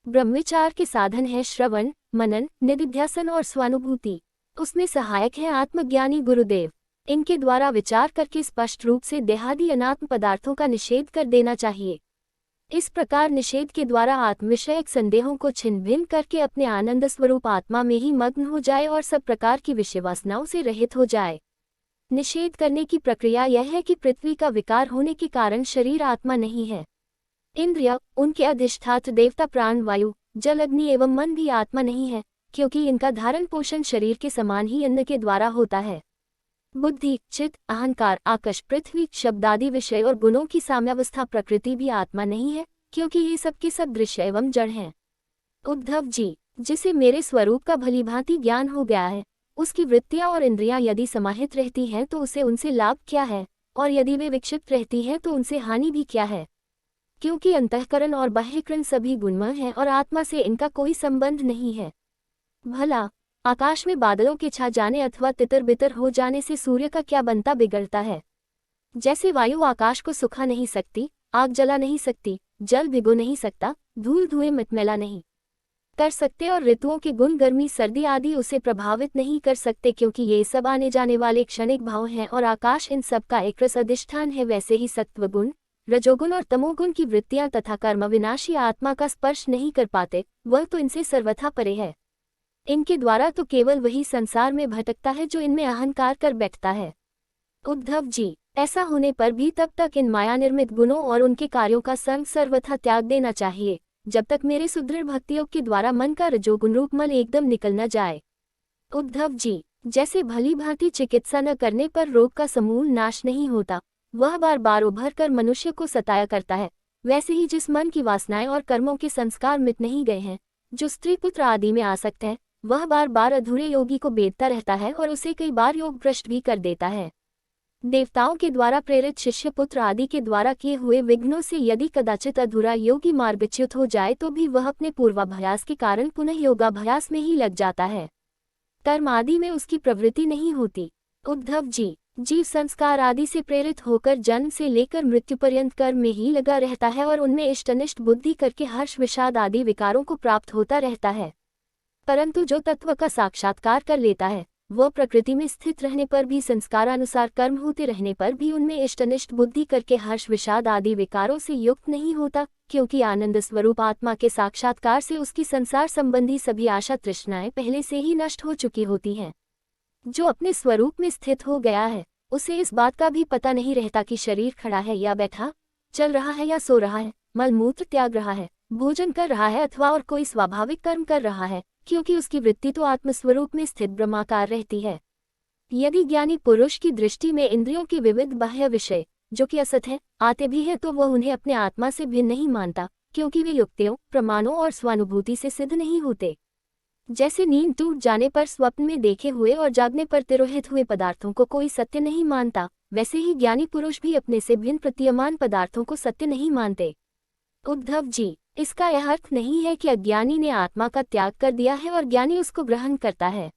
ब्रह्मविचार के साधन है श्रवण, मनन, निधिध्यासन और स्वानुभूति। उसमें सहायक है आत्मज्ञानी गुरुदेव। इनके द्वारा विचार करके स्पष्ट रूप से देहादि अनात्म पदार्थों का निषेध कर देना चाहिए। इस प्रकार निषेध के द्वारा आत्मविषयक संदेहों को छिन्न भिन्न करके अपने आनंद स्वरूप आत्मा में ही मग्न हो जाए और सब प्रकार की विषय वासनाओं से रहित हो जाए। निषेध करने की प्रक्रिया यह है कि पृथ्वी का विकार होने के कारण शरीर आत्मा नहीं है। इंद्रिय, उनके अधिष्ठात्र देवता, प्राण, वायु, जल, अग्नि एवं मन भी आत्मा नहीं है, क्योंकि इनका धारण पोषण शरीर के समान ही अन्न के द्वारा होता है। बुद्धि, चित्त, अहंकार, आकाश, पृथ्वी, शब्दादि विषय और गुणों की साम्यावस्था प्रकृति भी आत्मा नहीं है, क्योंकि ये सबके सब दृश्य एवं जड़ हैं। उद्धव जी, जिसे मेरे स्वरूप का भलीभांति ज्ञान हो गया है, उसकी वृत्तियां और इंद्रियां यदि समाहित रहती हैं तो उसे उनसे लाभ क्या है, और यदि वे विक्षिप्त रहती हैं तो उनसे हानि भी क्या है, क्योंकि अंतःकरण और बाह्यकरण सभी गुणमय हैं और आत्मा से इनका कोई संबंध नहीं है। भला आकाश में बादलों के छा जाने अथवा तितर बितर हो जाने से सूर्य का क्या बनता बिगड़ता है? जैसे वायु आकाश को सुखा नहीं सकती, आग जला नहीं सकती, जल भिगो नहीं सकता, धूल धुएं मिटमिला नहीं कर सकते, और ऋतुओं के गुण गर्मी सर्दी आदि उसे प्रभावित नहीं कर सकते, क्योंकि ये सब आने जाने वाले क्षणिक भाव हैं और आकाश इन सब का एक रस अधिष्ठान है। वैसे ही सत्वगुण, रजोगुण और तमोगुण की वृत्तियां तथा कर्म विनाशी आत्मा का स्पर्श नहीं कर पाते, वह तो इनसे सर्वथा परे है। इनके द्वारा तो केवल वही संसार में भटकता है जो इनमें अहंकार कर बैठता है। उद्धव जी, ऐसा होने पर भी तब तक इन माया निर्मित गुणों और उनके कार्यों का संग सर्वथा त्याग देना चाहिए, जब तक मेरे सुदृढ़ भक्तियोग के द्वारा मन का रजोगुण रूप मल एकदम निकल न जाए। उद्धव जी, जैसे भली भांति चिकित्सा न करने पर रोग का समूल नाश नहीं होता, वह बार बार उभर कर मनुष्य को सताया करता है, वैसे ही जिस मन की वासनाएं और कर्मों के संस्कार मिट नहीं गए हैं, जो स्त्री पुत्र आदि में आसक्त है, वह बार बार अधूरे योगी को बेधता रहता है और उसे कई बार योग भ्रष्ट भी कर देता है। देवताओं के द्वारा प्रेरित शिष्य पुत्र आदि के द्वारा किए हुए विघ्नों से यदि कदाचित अधूरा योगी मार्गच्युत हो जाए तो भी वह अपने पूर्वाभ्यास के कारण पुनः योगाभ्यास में ही लग जाता है, कर्म आदि में उसकी प्रवृत्ति नहीं होती। उद्धव जी, जीव संस्कार आदि से प्रेरित होकर जन्म से लेकर मृत्यु पर्यंत कर्म में ही लगा रहता है और उनमें इष्टनिष्ट बुद्धि करके हर्ष विषाद आदि विकारों को प्राप्त होता रहता है। परंतु जो तत्व का साक्षात्कार कर लेता है, वह प्रकृति में स्थित रहने पर भी, संस्कारानुसार कर्म होते रहने पर भी उनमें इष्टनिष्ट बुद्धि करके हर्ष विषाद आदि विकारों से युक्त नहीं होता, क्योंकि आनंद स्वरूप आत्मा के साक्षात्कार से उसकी संसार संबंधी सभी आशा तृष्णाएं पहले से ही नष्ट हो चुकी होती हैं। जो अपने स्वरूप में स्थित हो गया है, उसे इस बात का भी पता नहीं रहता कि शरीर खड़ा है या बैठा, चल रहा है या सो रहा है, मलमूत्र त्याग रहा है, भोजन कर रहा है अथवा और कोई स्वाभाविक कर्म कर रहा है, क्योंकि उसकी वृत्ति तो आत्मस्वरूप में स्थित ब्रह्माकार रहती है। यदि ज्ञानी पुरुष की दृष्टि में इंद्रियों के विविध बाह्य विषय, जो कि असत है, आते भी हैं तो वह उन्हें अपने आत्मा से भिन्न नहीं मानता, क्योंकि वे युक्तियों, प्रमाणों और स्वानुभूति से सिद्ध नहीं होते। जैसे नींद टूट जाने पर स्वप्न में देखे हुए और जागने पर तिरोहित हुए पदार्थों को कोई सत्य नहीं मानता, वैसे ही ज्ञानी पुरुष भी अपने से भिन्न प्रतीयमान पदार्थों को सत्य नहीं मानते। उद्धव जी, इसका यह अर्थ नहीं है कि अज्ञानी ने आत्मा का त्याग कर दिया है और ज्ञानी उसको ग्रहण करता है।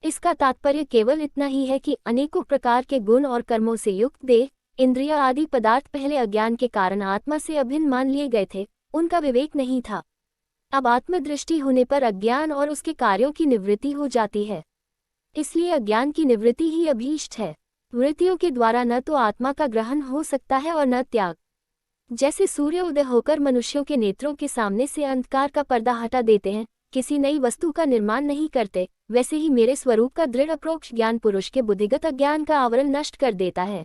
इसका तात्पर्य केवल इतना ही है कि अनेकों प्रकार के गुण और कर्मों से युक्त देह, इंद्रिय आदि पदार्थ पहले अज्ञान के कारण आत्मा से अभिन्न मान लिए गए थे, उनका विवेक नहीं था। अब आत्मदृष्टि होने पर अज्ञान और उसके कार्यों की निवृत्ति हो जाती है, इसलिए अज्ञान की निवृत्ति ही अभीष्ट है। वृत्तियों के द्वारा न तो आत्मा का ग्रहण हो सकता है और न त्याग। जैसे सूर्य उदय होकर मनुष्यों के नेत्रों के सामने से अंधकार का पर्दा हटा देते हैं, किसी नई वस्तु का निर्माण नहीं करते, वैसे ही मेरे स्वरूप का दृढ़ अप्रोक्ष ज्ञान पुरुष के बुद्धिगत अज्ञान का आवरण नष्ट कर देता है।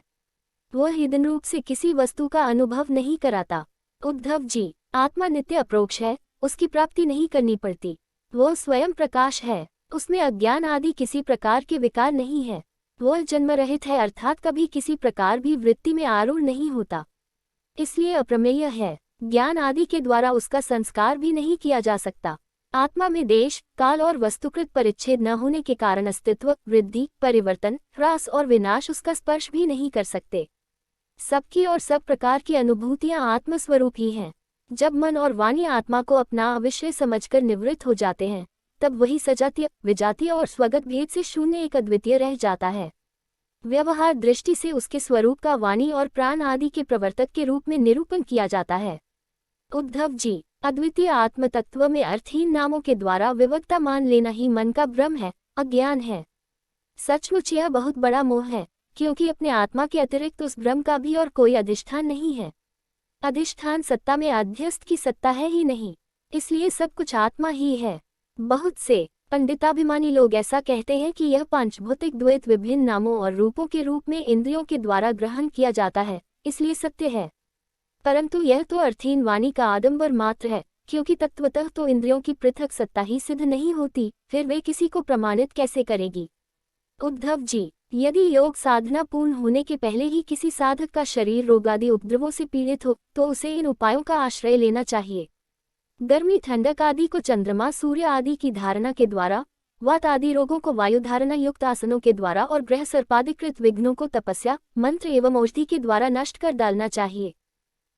वह हिदन रूप से किसी वस्तु का अनुभव नहीं कराता। उद्धव जी, आत्मा नित्य अप्रोक्ष है, उसकी प्राप्ति नहीं करनी पड़ती। वह स्वयं प्रकाश है, उसमें अज्ञान आदि किसी प्रकार के विकार नहीं है। वह जन्म रहित है, अर्थात कभी किसी प्रकार भी वृत्ति में आरूढ़ नहीं होता, इसलिए अप्रमेय है। ज्ञान आदि के द्वारा उसका संस्कार भी नहीं किया जा सकता। आत्मा में देश, काल और वस्तुकृत परिच्छेद न होने के कारण अस्तित्व, वृद्धि, परिवर्तन, ह्रास और विनाश उसका स्पर्श भी नहीं कर सकते। सबकी और सब प्रकार की अनुभूतियां आत्मस्वरूप ही हैं। जब मन और वाणी आत्मा को अपना अविषय समझकर निवृत्त हो जाते हैं, तब वही सजातीय, विजातीय और स्वगत भेद से शून्य एक अद्वितीय रह जाता है। व्यवहार दृष्टि से उसके स्वरूप का वाणी और प्राण आदि के प्रवर्तक के रूप में निरूपण किया जाता है। उद्धव जी, अद्वितीय आत्म तत्व में अर्थहीन नामों के द्वारा विवक्ता मान लेना ही मन का भ्रम है, अज्ञान है। सचमुच यह बहुत बड़ा मोह है, क्योंकि अपने आत्मा के अतिरिक्त उस भ्रम का भी और कोई अधिष्ठान नहीं है। अधिष्ठान सत्ता में अध्यस्त की सत्ता है ही नहीं, इसलिए सब कुछ आत्मा ही है। बहुत से पंडिताभिमानी लोग ऐसा कहते हैं कि यह पांचभौतिक द्वैत विभिन्न नामों और रूपों के रूप में इंद्रियों के द्वारा ग्रहण किया जाता है, इसलिए सत्य है। परंतु यह तो अर्थहीन वाणी का आडंबर मात्र है, क्योंकि तत्वतः तो इंद्रियों की पृथक सत्ता ही सिद्ध नहीं होती, फिर वे किसी को प्रमाणित कैसे करेगी। उद्धव जी, यदि योग साधना पूर्ण होने के पहले ही किसी साधक का शरीर रोगादि उपद्रवों से पीड़ित हो, तो उसे इन उपायों का आश्रय लेना चाहिए। गर्मी ठंडक आदि को चंद्रमा सूर्य आदि की धारणा के द्वारा, वात आदि रोगों को वायु धारणा युक्त आसनों के द्वारा और ग्रह सर्पाधिकृत विघ्नों को तपस्या, मंत्र एवं औषधि के द्वारा नष्ट कर डालना चाहिए।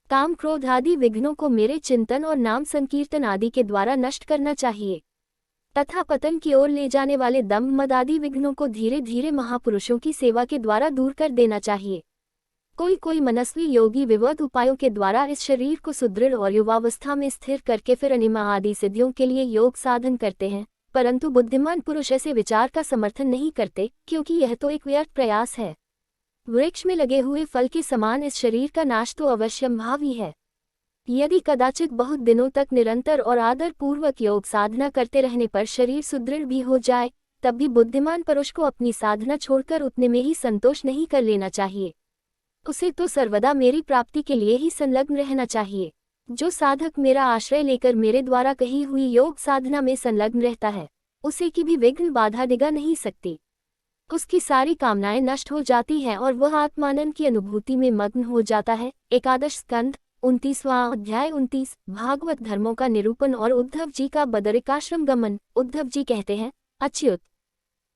काम क्रोध आदि विघ्नों को मेरे चिंतन और नाम संकीर्तन आदि के द्वारा नष्ट करना चाहिए, तथा पतन की ओर ले जाने वाले दम्भ मद आदि विघ्नों को धीरे धीरे महापुरुषों की सेवा के द्वारा दूर कर देना चाहिए। कोई मनस्वी योगी विविध उपायों के द्वारा इस शरीर को सुदृढ़ और युवावस्था में स्थिर करके फिर अनिमा आदि सिद्धियों के लिए योग साधन करते हैं, परंतु बुद्धिमान पुरुष ऐसे विचार का समर्थन नहीं करते, क्योंकि यह तो एक व्यर्थ प्रयास है। वृक्ष में लगे हुए फल के समान इस शरीर का नाश तो अवश्यंभावी है। यदि कदाचित बहुत दिनों तक निरंतर और आदर पूर्वक योग साधना करते रहने पर शरीर सुदृढ़ भी हो जाए, तब भी बुद्धिमान पुरुष को अपनी साधना छोड़कर उतने में ही संतोष नहीं कर लेना चाहिए। उसे तो सर्वदा मेरी प्राप्ति के लिए ही संलग्न रहना चाहिए। जो साधक मेरा आश्रय लेकर मेरे द्वारा कही हुई योग साधना में संलग्न रहता है, उसे की भी विघ्न बाधा दिगा नहीं सकती। उसकी सारी कामनाएं नष्ट हो जाती हैं और वह आत्मानंद की अनुभूति में मग्न हो जाता है। एकादश स्कंद 29वां अध्याय 29 भागवत धर्मों का निरूपण और उद्धव जी का बदरिकाश्रम गमन। उद्धव जी कहते हैं, अच्युत,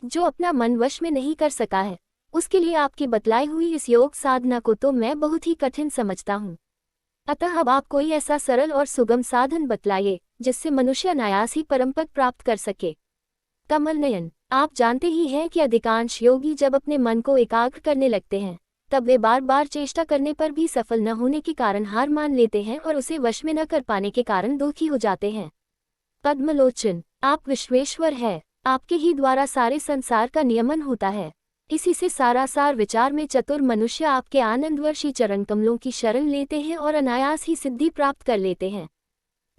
जो अपना मन वश में नहीं कर सका है, उसके लिए आपकी बतलाई हुई इस योग साधना को तो मैं बहुत ही कठिन समझता हूँ। अतः अब आप कोई ऐसा सरल और सुगम साधन बतलाइए जिससे मनुष्य अनायास ही परमपद प्राप्त कर सके। कमल नयन, आप जानते ही हैं कि अधिकांश योगी जब अपने मन को एकाग्र करने लगते हैं तब वे बार बार चेष्टा करने पर भी सफल न होने के कारण हार मान लेते हैं और उसे वश में न कर पाने के कारण दुखी हो जाते हैं। पद्मलोचन, आप विश्वेश्वर है, आपके ही द्वारा सारे संसार का नियमन होता है। इसी से सारा सार विचार में चतुर मनुष्य आपके आनंदवर्षी चरण कमलों की शरण लेते हैं और अनायास ही सिद्धि प्राप्त कर लेते हैं।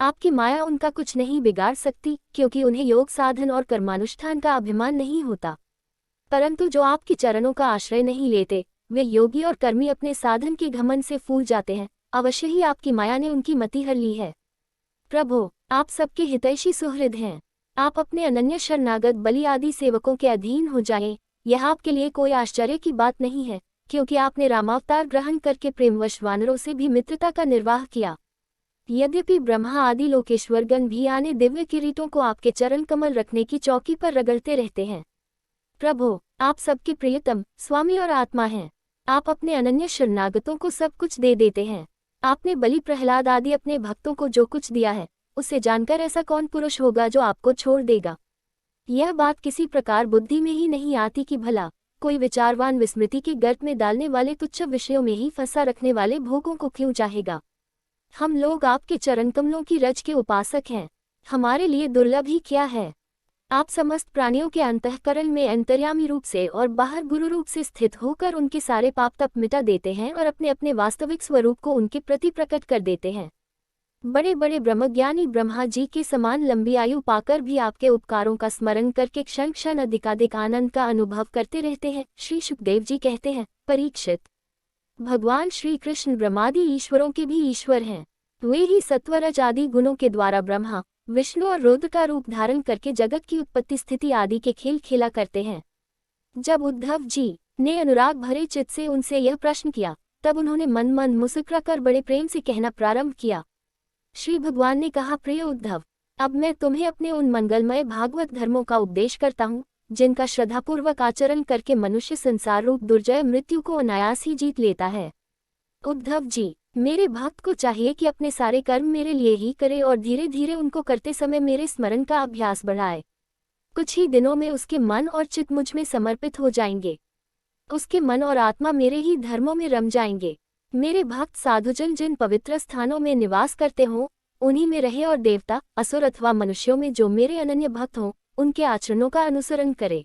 आपकी माया उनका कुछ नहीं बिगाड़ सकती, क्योंकि उन्हें योग साधन और कर्मानुष्ठान का अभिमान नहीं होता। परंतु जो आपके चरणों का आश्रय नहीं लेते, वे योगी और कर्मी अपने साधन के घमंड से फूल जाते हैं। अवश्य ही आपकी माया ने उनकी मति हर ली है। प्रभो, आप सबके हितैषी सुहृद हैं। आप अपने अनन्य शरणागत बलि आदि सेवकों के अधीन हो जाएं। यह आपके लिए कोई आश्चर्य की बात नहीं है, क्योंकि आपने रामावतार ग्रहण करके प्रेमवश वानरों से भी मित्रता का निर्वाह किया। यद्यपि ब्रह्मा आदि लोकेश्वरगण भी आने दिव्य किरीटों को आपके चरण कमल रखने की चौकी पर रगड़ते रहते हैं। प्रभो, आप सबके प्रियतम स्वामी और आत्मा हैं। आप अपने अनन्य शरणागतों को सब कुछ दे देते हैं। आपने बलि प्रहलाद आदि अपने भक्तों को जो कुछ दिया है, उसे जानकर ऐसा कौन पुरुष होगा जो आपको छोड़ देगा। यह बात किसी प्रकार बुद्धि में ही नहीं आती कि भला कोई विचारवान विस्मृति के गर्त में डालने वाले तुच्छ विषयों में ही फंसा रखने वाले भोगों को क्यों चाहेगा। हम लोग आपके चरण कमलों की रज के उपासक हैं। हमारे लिए दुर्लभ ही क्या है। आप समस्त प्राणियों के अंतःकरण में अंतर्यामी रूप से और बाहर गुरु रूप से स्थित होकर उनके सारे पाप तप मिटा देते हैं और अपने अपने वास्तविक स्वरूप को उनके प्रति प्रकट कर देते हैं। बड़े बड़े ब्रह्मज्ञानी ब्रह्मा जी के समान लंबी आयु पाकर भी आपके उपकारों का स्मरण करके क्षण क्षण अधिकाधिक आनंद का अनुभव करते रहते हैं। श्री सुखदेव जी कहते हैं, परीक्षित, भगवान श्री कृष्ण ब्रह्मादि ईश्वरों के भी ईश्वर हैं। वे ही सत्वरज आदि गुणों के द्वारा ब्रह्मा विष्णु और रुद्र का रूप धारण करके जगत की उत्पत्ति स्थिति आदि के खेल खेला करते हैं। जब उद्धव जी ने अनुराग भरे चित्त से उनसे यह प्रश्न किया, तब उन्होंने मन मन मुस्कुराकर बड़े प्रेम से कहना प्रारंभ किया। श्री भगवान ने कहा, प्रिय उद्धव, अब मैं तुम्हें अपने उन मंगलमय भागवत धर्मों का उपदेश करता हूँ जिनका श्रद्धापूर्वक आचरण करके मनुष्य संसार रूप दुर्जय मृत्यु को अनायास ही जीत लेता है। उद्धव जी, मेरे भक्त को चाहिए कि अपने सारे कर्म मेरे लिए ही करे और धीरे धीरे उनको करते समय मेरे स्मरण का अभ्यास बढ़ाए। कुछ ही दिनों में उसके मन और चित्त मुझ में समर्पित हो जाएंगे। उसके मन और आत्मा मेरे ही धर्मों में रम जाएंगे। मेरे भक्त साधुजन जिन पवित्र स्थानों में निवास करते हों, उन्हीं में रहे और देवता, असुर अथवा मनुष्यों में जो मेरे अनन्य भक्त हों, उनके आचरणों का अनुसरण करे।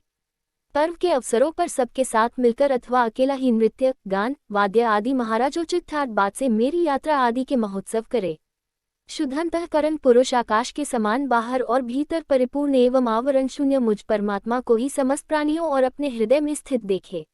पर्व के अवसरों पर सबके साथ मिलकर अथवा अकेला ही नृत्य, गान, वाद्य आदि महाराजोचित ठाट बात से मेरी यात्रा आदि के महोत्सव करे। शुद्धंतःकरण पुरुष आकाश के समान बाहर और भीतर परिपूर्ण एवं आवरण शून्य मुझ परमात्मा को ही समस्त प्राणियों और अपने हृदय में स्थित देखे।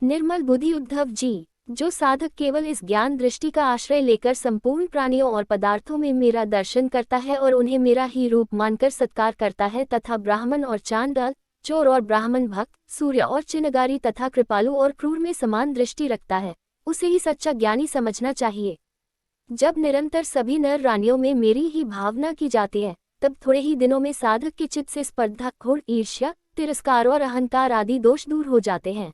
निर्मल बुद्धि उद्धव जी, जो साधक केवल इस ज्ञान दृष्टि का आश्रय लेकर संपूर्ण प्राणियों और पदार्थों में मेरा दर्शन करता है और उन्हें मेरा ही रूप मानकर सत्कार करता है तथा ब्राह्मण और चांडाल, चोर और ब्राह्मण भक्त, सूर्य और चिनगारी तथा कृपालु और क्रूर में समान दृष्टि रखता है, उसे ही सच्चा ज्ञानी समझना चाहिए। जब निरंतर सभी नर रानियों में मेरी ही भावना की जाती है, तब थोड़े ही दिनों में साधक के चित्त से स्पर्धा, घोर ईर्ष्या, तिरस्कार और अहंकार आदि दोष दूर हो जाते हैं।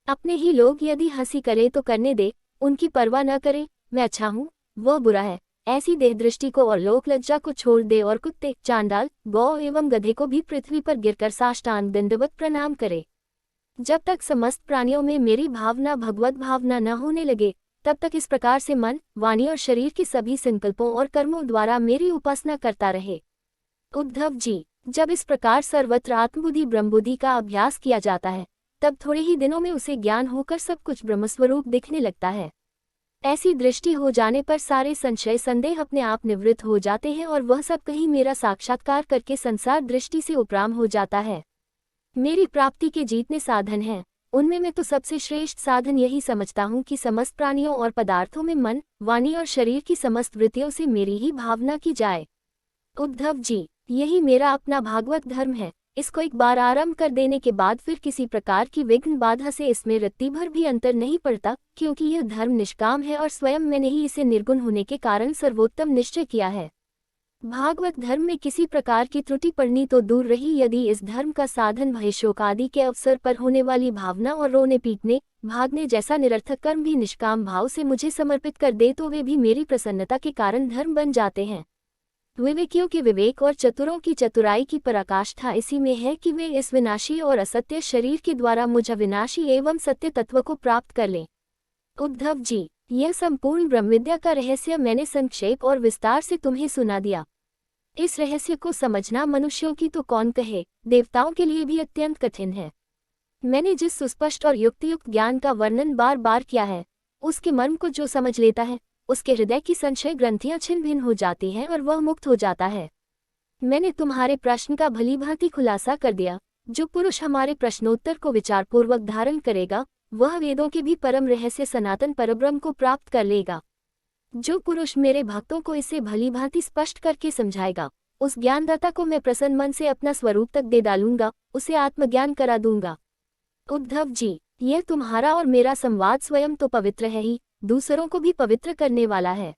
अपने ही लोग यदि हंसी करे तो करने दे, उनकी परवाह न करे, मैं अच्छा हूँ, वह बुरा है, ऐसी देह दृष्टि को और लोक लज्जा को छोड़ दे और कुत्ते, चांडाल, गौ एवं गधे को भी पृथ्वी पर गिरकर साष्टांग दंडवत प्रणाम करे। जब तक समस्त प्राणियों में मेरी भावना भगवत भावना न होने लगे, तब तक इस प्रकार से मन, वाणी और शरीर के सभी संकल्पों और कर्मों द्वारा मेरी उपासना करता रहे। उद्धव जी, जब इस प्रकार सर्वत्र आत्मबुद्धि ब्रह्मबुद्धि का अभ्यास किया जाता है, तब थोड़े ही दिनों में उसे ज्ञान होकर सब कुछ ब्रह्मस्वरूप दिखने लगता है। ऐसी दृष्टि हो जाने पर सारे संशय संदेह अपने आप निवृत्त हो जाते हैं और वह सब कहीं मेरा साक्षात्कार करके संसार दृष्टि से उपराम हो जाता है। मेरी प्राप्ति के जितने साधन हैं, उनमें मैं तो सबसे श्रेष्ठ साधन यही समझता हूँ कि समस्त प्राणियों और पदार्थों में मन, वाणी और शरीर की समस्त वृत्तियों से मेरी ही भावना की जाए। उद्धव जी, यही मेरा अपना भागवत धर्म है। इसको एक बार आरंभ कर देने के बाद फिर किसी प्रकार की विघ्न बाधा से इसमें रत्ती भर भी अंतर नहीं पड़ता, क्योंकि यह धर्म निष्काम है और स्वयं मैंने ही इसे निर्गुण होने के कारण सर्वोत्तम निश्चय किया है। भागवत धर्म में किसी प्रकार की त्रुटि पड़नी तो दूर रही, यदि इस धर्म का साधन भय शोक आदि के अवसर पर होने वाली भावना और रोने पीटने भागने जैसा निरर्थक कर्म भी निष्काम भाव से मुझे समर्पित कर दे तो वे भी मेरी प्रसन्नता के कारण धर्म बन जाते हैं। विवेकियों के विवेक और चतुरों की चतुराई की पराकाष्ठा इसी में है कि वे इस विनाशी और असत्य शरीर के द्वारा मुझ अविनाशी एवं सत्य तत्व को प्राप्त कर लें। उद्धव जी, यह संपूर्ण ब्रह्मविद्या का रहस्य मैंने संक्षेप और विस्तार से तुम्हें सुना दिया। इस रहस्य को समझना मनुष्यों की तो कौन कहे, देवताओं के लिए भी अत्यंत कठिन है। मैंने जिस सुस्पष्ट और युक्तियुक्त ज्ञान का वर्णन बार बार किया है, उसके मर्म को जो समझ लेता है, उसके हृदय की संशय ग्रंथियां छिन्न भिन्न हो जाती हैं और वह मुक्त हो जाता है। मैंने तुम्हारे प्रश्न का भलीभांति खुलासा कर दिया। जो पुरुष हमारे प्रश्नोत्तर को विचारपूर्वक धारण करेगा, वह वेदों के भी परम रहस्य सनातन परब्रह्म को प्राप्त कर लेगा। जो पुरुष मेरे भक्तों को इसे भलीभांति स्पष्ट करके समझाएगा, उस ज्ञानदाता को मैं प्रसन्न मन से अपना स्वरूप तक दे डालूंगा, उसे आत्मज्ञान करा दूंगा। उद्धव जी, यह तुम्हारा और मेरा संवाद स्वयं तो पवित्र है ही, दूसरों को भी पवित्र करने वाला है।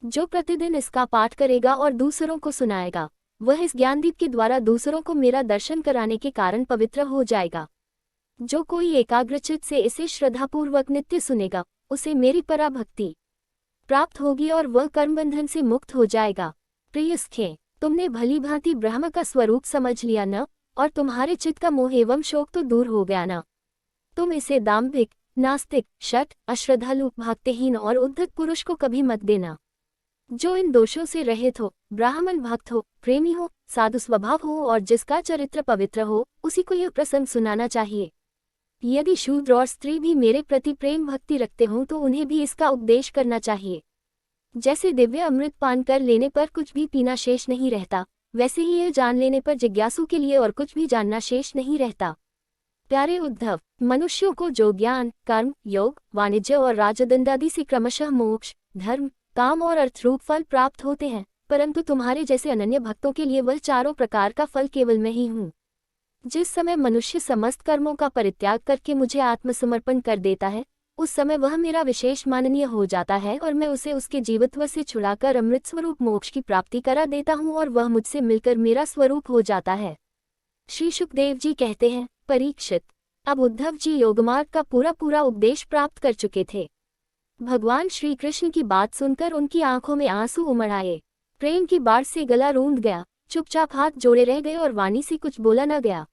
जो प्रतिदिन इसका पाठ करेगा और दूसरों को सुनाएगा, वह इस ज्ञानदीप के द्वारा दूसरों को मेरा दर्शन कराने के कारण पवित्र हो जाएगा। जो कोई एकाग्रचित्त से इसे श्रद्धापूर्वक नित्य सुनेगा, उसे मेरी पराभक्ति प्राप्त होगी और वह कर्मबंधन से मुक्त हो जाएगा। प्रियस्थे, तुमने भली भांति ब्रह्म का स्वरूप समझ लिया न, और तुम्हारे चित्त का मोह एवं शोक तो दूर हो गया न। तुम इसे दाम्भिक, नास्तिक, शठ, अश्रद्धालु, भक्तिहीन और उद्धत पुरुष को कभी मत देना। जो इन दोषों से रहित हो, ब्राह्मण भक्त हो, प्रेमी हो, साधु स्वभाव हो और जिसका चरित्र पवित्र हो, उसी को यह प्रसंग सुनाना चाहिए। यदि शूद्र और स्त्री भी मेरे प्रति प्रेम भक्ति रखते हों तो उन्हें भी इसका उपदेश करना चाहिए। जैसे दिव्य अमृत पान कर लेने पर कुछ भी पीना शेष नहीं रहता, वैसे ही यह जान लेने पर जिज्ञासु के लिए और कुछ भी जानना शेष नहीं रहता। प्यारे उद्धव, मनुष्यों को जो ज्ञान, कर्म, योग, वाणिज्य और राजदंडादि से क्रमशः मोक्ष, धर्म, काम और अर्थरूप फल प्राप्त होते हैं, परंतु तुम्हारे जैसे अनन्य भक्तों के लिए वह चारों प्रकार का फल केवल मैं ही हूँ। जिस समय मनुष्य समस्त कर्मों का परित्याग करके मुझे आत्मसमर्पण कर देता है, उस समय वह मेरा विशेष माननीय हो जाता है और मैं उसे उसके जीवत्व से छुड़ाकर अमृत स्वरूप मोक्ष की प्राप्ति करा देता हूँ और वह मुझसे मिलकर मेरा स्वरूप हो जाता है। श्री शुकदेव जी कहते हैं, परीक्षित, अब उद्धव जी योगमार्ग का पूरा पूरा उपदेश प्राप्त कर चुके थे। भगवान श्री कृष्ण की बात सुनकर उनकी आंखों में आंसू उमड़ आए। प्रेम की बाढ़ से गला रूंध गया, चुपचाप हाथ जोड़े रह गए और वाणी से कुछ बोला न गया।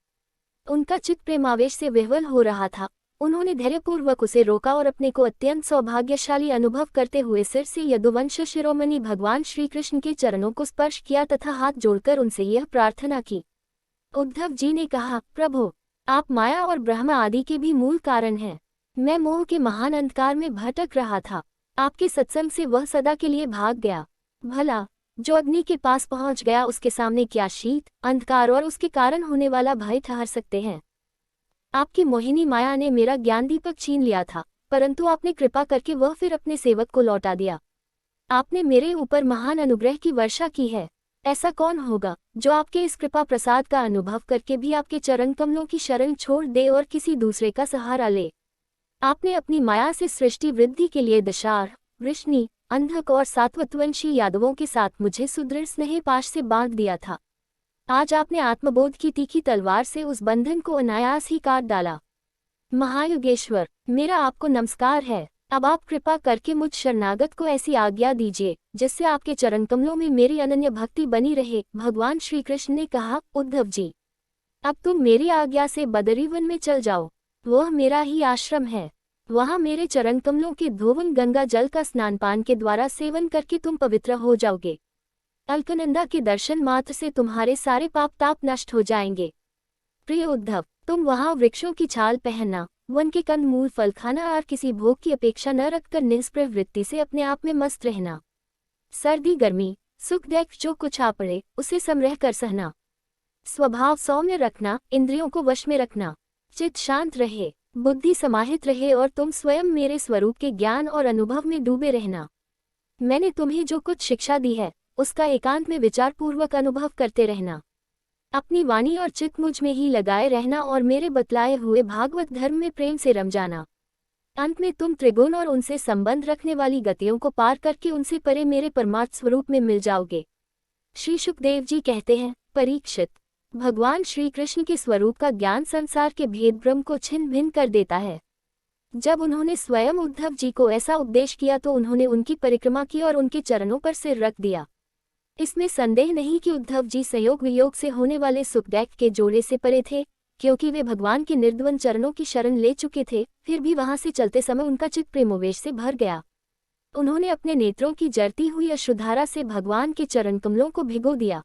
उनका चित्त प्रेमावेश से विह्वल हो रहा था। उन्होंने धैर्यपूर्वक उसे रोका और अपने को अत्यंत सौभाग्यशाली अनुभव करते हुए सिर से यदुवंश शिरोमणि भगवान श्री कृष्ण के चरणों को स्पर्श किया तथा हाथ जोड़कर उनसे यह प्रार्थना की। उद्धव जी ने कहा, प्रभु, आप माया और ब्रह्म आदि के भी मूल कारण हैं। मैं मोह के महान अंधकार में भटक रहा था, आपके सत्संग से वह सदा के लिए भाग गया। भला जो अग्नि के पास पहुंच गया, उसके सामने क्या शीत, अंधकार और उसके कारण होने वाला भय ठहर सकते हैं। आपकी मोहिनी माया ने मेरा ज्ञान दीपक छीन लिया था, परंतु आपने कृपा करके वह फिर अपने सेवक को लौटा दिया। आपने मेरे ऊपर महान अनुग्रह की वर्षा की है। ऐसा कौन होगा जो आपके इस कृपा प्रसाद का अनुभव करके भी आपके चरण कमलों की शरण छोड़ दे और किसी दूसरे का सहारा ले। आपने अपनी माया से सृष्टि वृद्धि के लिए दशार, वृष्णि, अंधक और सात्वतवंशी यादवों के साथ मुझे सुदृढ़ स्नेह पाश से बांध दिया था। आज आपने आत्मबोध की तीखी तलवार से उस बंधन को अनायास ही काट डाला। महायुगेश्वर, मेरा आपको नमस्कार है। अब आप कृपा करके मुझ शरणागत को ऐसी आज्ञा दीजिए जिससे आपके चरण कमलों में मेरी अनन्य भक्ति बनी रहे। भगवान श्री कृष्ण ने कहा, उद्धव जी, अब तुम मेरी आज्ञा से बदरीवन में चल जाओ। वह मेरा ही आश्रम है। वहाँ मेरे चरण कमलों के धोवन गंगा जल का स्नान पान के द्वारा सेवन करके तुम पवित्र हो जाओगे। अलकनंदा के दर्शन मात्र से तुम्हारे सारे पाप ताप नष्ट हो जाएंगे। प्रिय उद्धव, तुम वहाँ वृक्षों की छाल पहनना, वन के कंद मूल फल खाना और किसी भोग की अपेक्षा न रखकर निष्प्रह वृत्ति से अपने आप में मस्त रहना। सर्दी गर्मी सुख दुख जो कुछ आ पड़े उसे समरह कर सहना। स्वभाव सौम्य रखना, इंद्रियों को वश में रखना, चित्त शांत रहे, बुद्धि समाहित रहे और तुम स्वयं मेरे स्वरूप के ज्ञान और अनुभव में डूबे रहना। मैंने तुम्हें जो कुछ शिक्षा दी है उसका एकांत में विचारपूर्वक अनुभव करते रहना। अपनी वाणी और चित्त मुझ में ही लगाए रहना और मेरे बतलाए हुए भागवत धर्म में प्रेम से रम जाना। अंत में तुम त्रिगुण और उनसे संबंध रखने वाली गतियों को पार करके उनसे परे मेरे परमार्थ स्वरूप में मिल जाओगे। श्री सुखदेव जी कहते हैं, परीक्षित, भगवान श्री कृष्ण के स्वरूप का ज्ञान संसार के भेद ब्रह्म को छिन्न भिन्न कर देता है। जब उन्होंने स्वयं उद्धव जी को ऐसा उपदेश किया तो उन्होंने उनकी परिक्रमा की और उनके चरणों पर सिर रख दिया। इसमें संदेह नहीं कि उद्धव जी संयोग वियोग से होने वाले सुखदैक के जोड़े से परे थे, क्योंकि वे भगवान के निर्द्वंद चरणों की शरण ले चुके थे। फिर भी वहां से चलते समय उनका चित्त प्रेमोवेश से भर गया। उन्होंने अपने नेत्रों की जरती हुई अश्रुधारा से भगवान के चरण कमलों को भिगो दिया।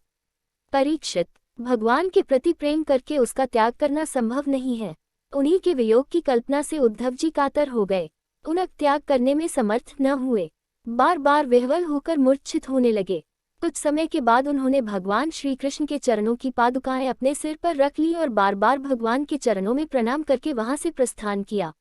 परीक्षित, भगवान के प्रति प्रेम करके उसका त्याग करना संभव नहीं है। उन्हीं के वियोग की कल्पना से उद्धव जी कातर हो गए। उनका त्याग करने में समर्थ न हुए, बार बार विह्वल होकर मूर्छित होने लगे। कुछ समय के बाद उन्होंने भगवान श्री कृष्ण के चरणों की पादुकाएं अपने सिर पर रख ली और बार बार भगवान के चरणों में प्रणाम करके वहां से प्रस्थान किया।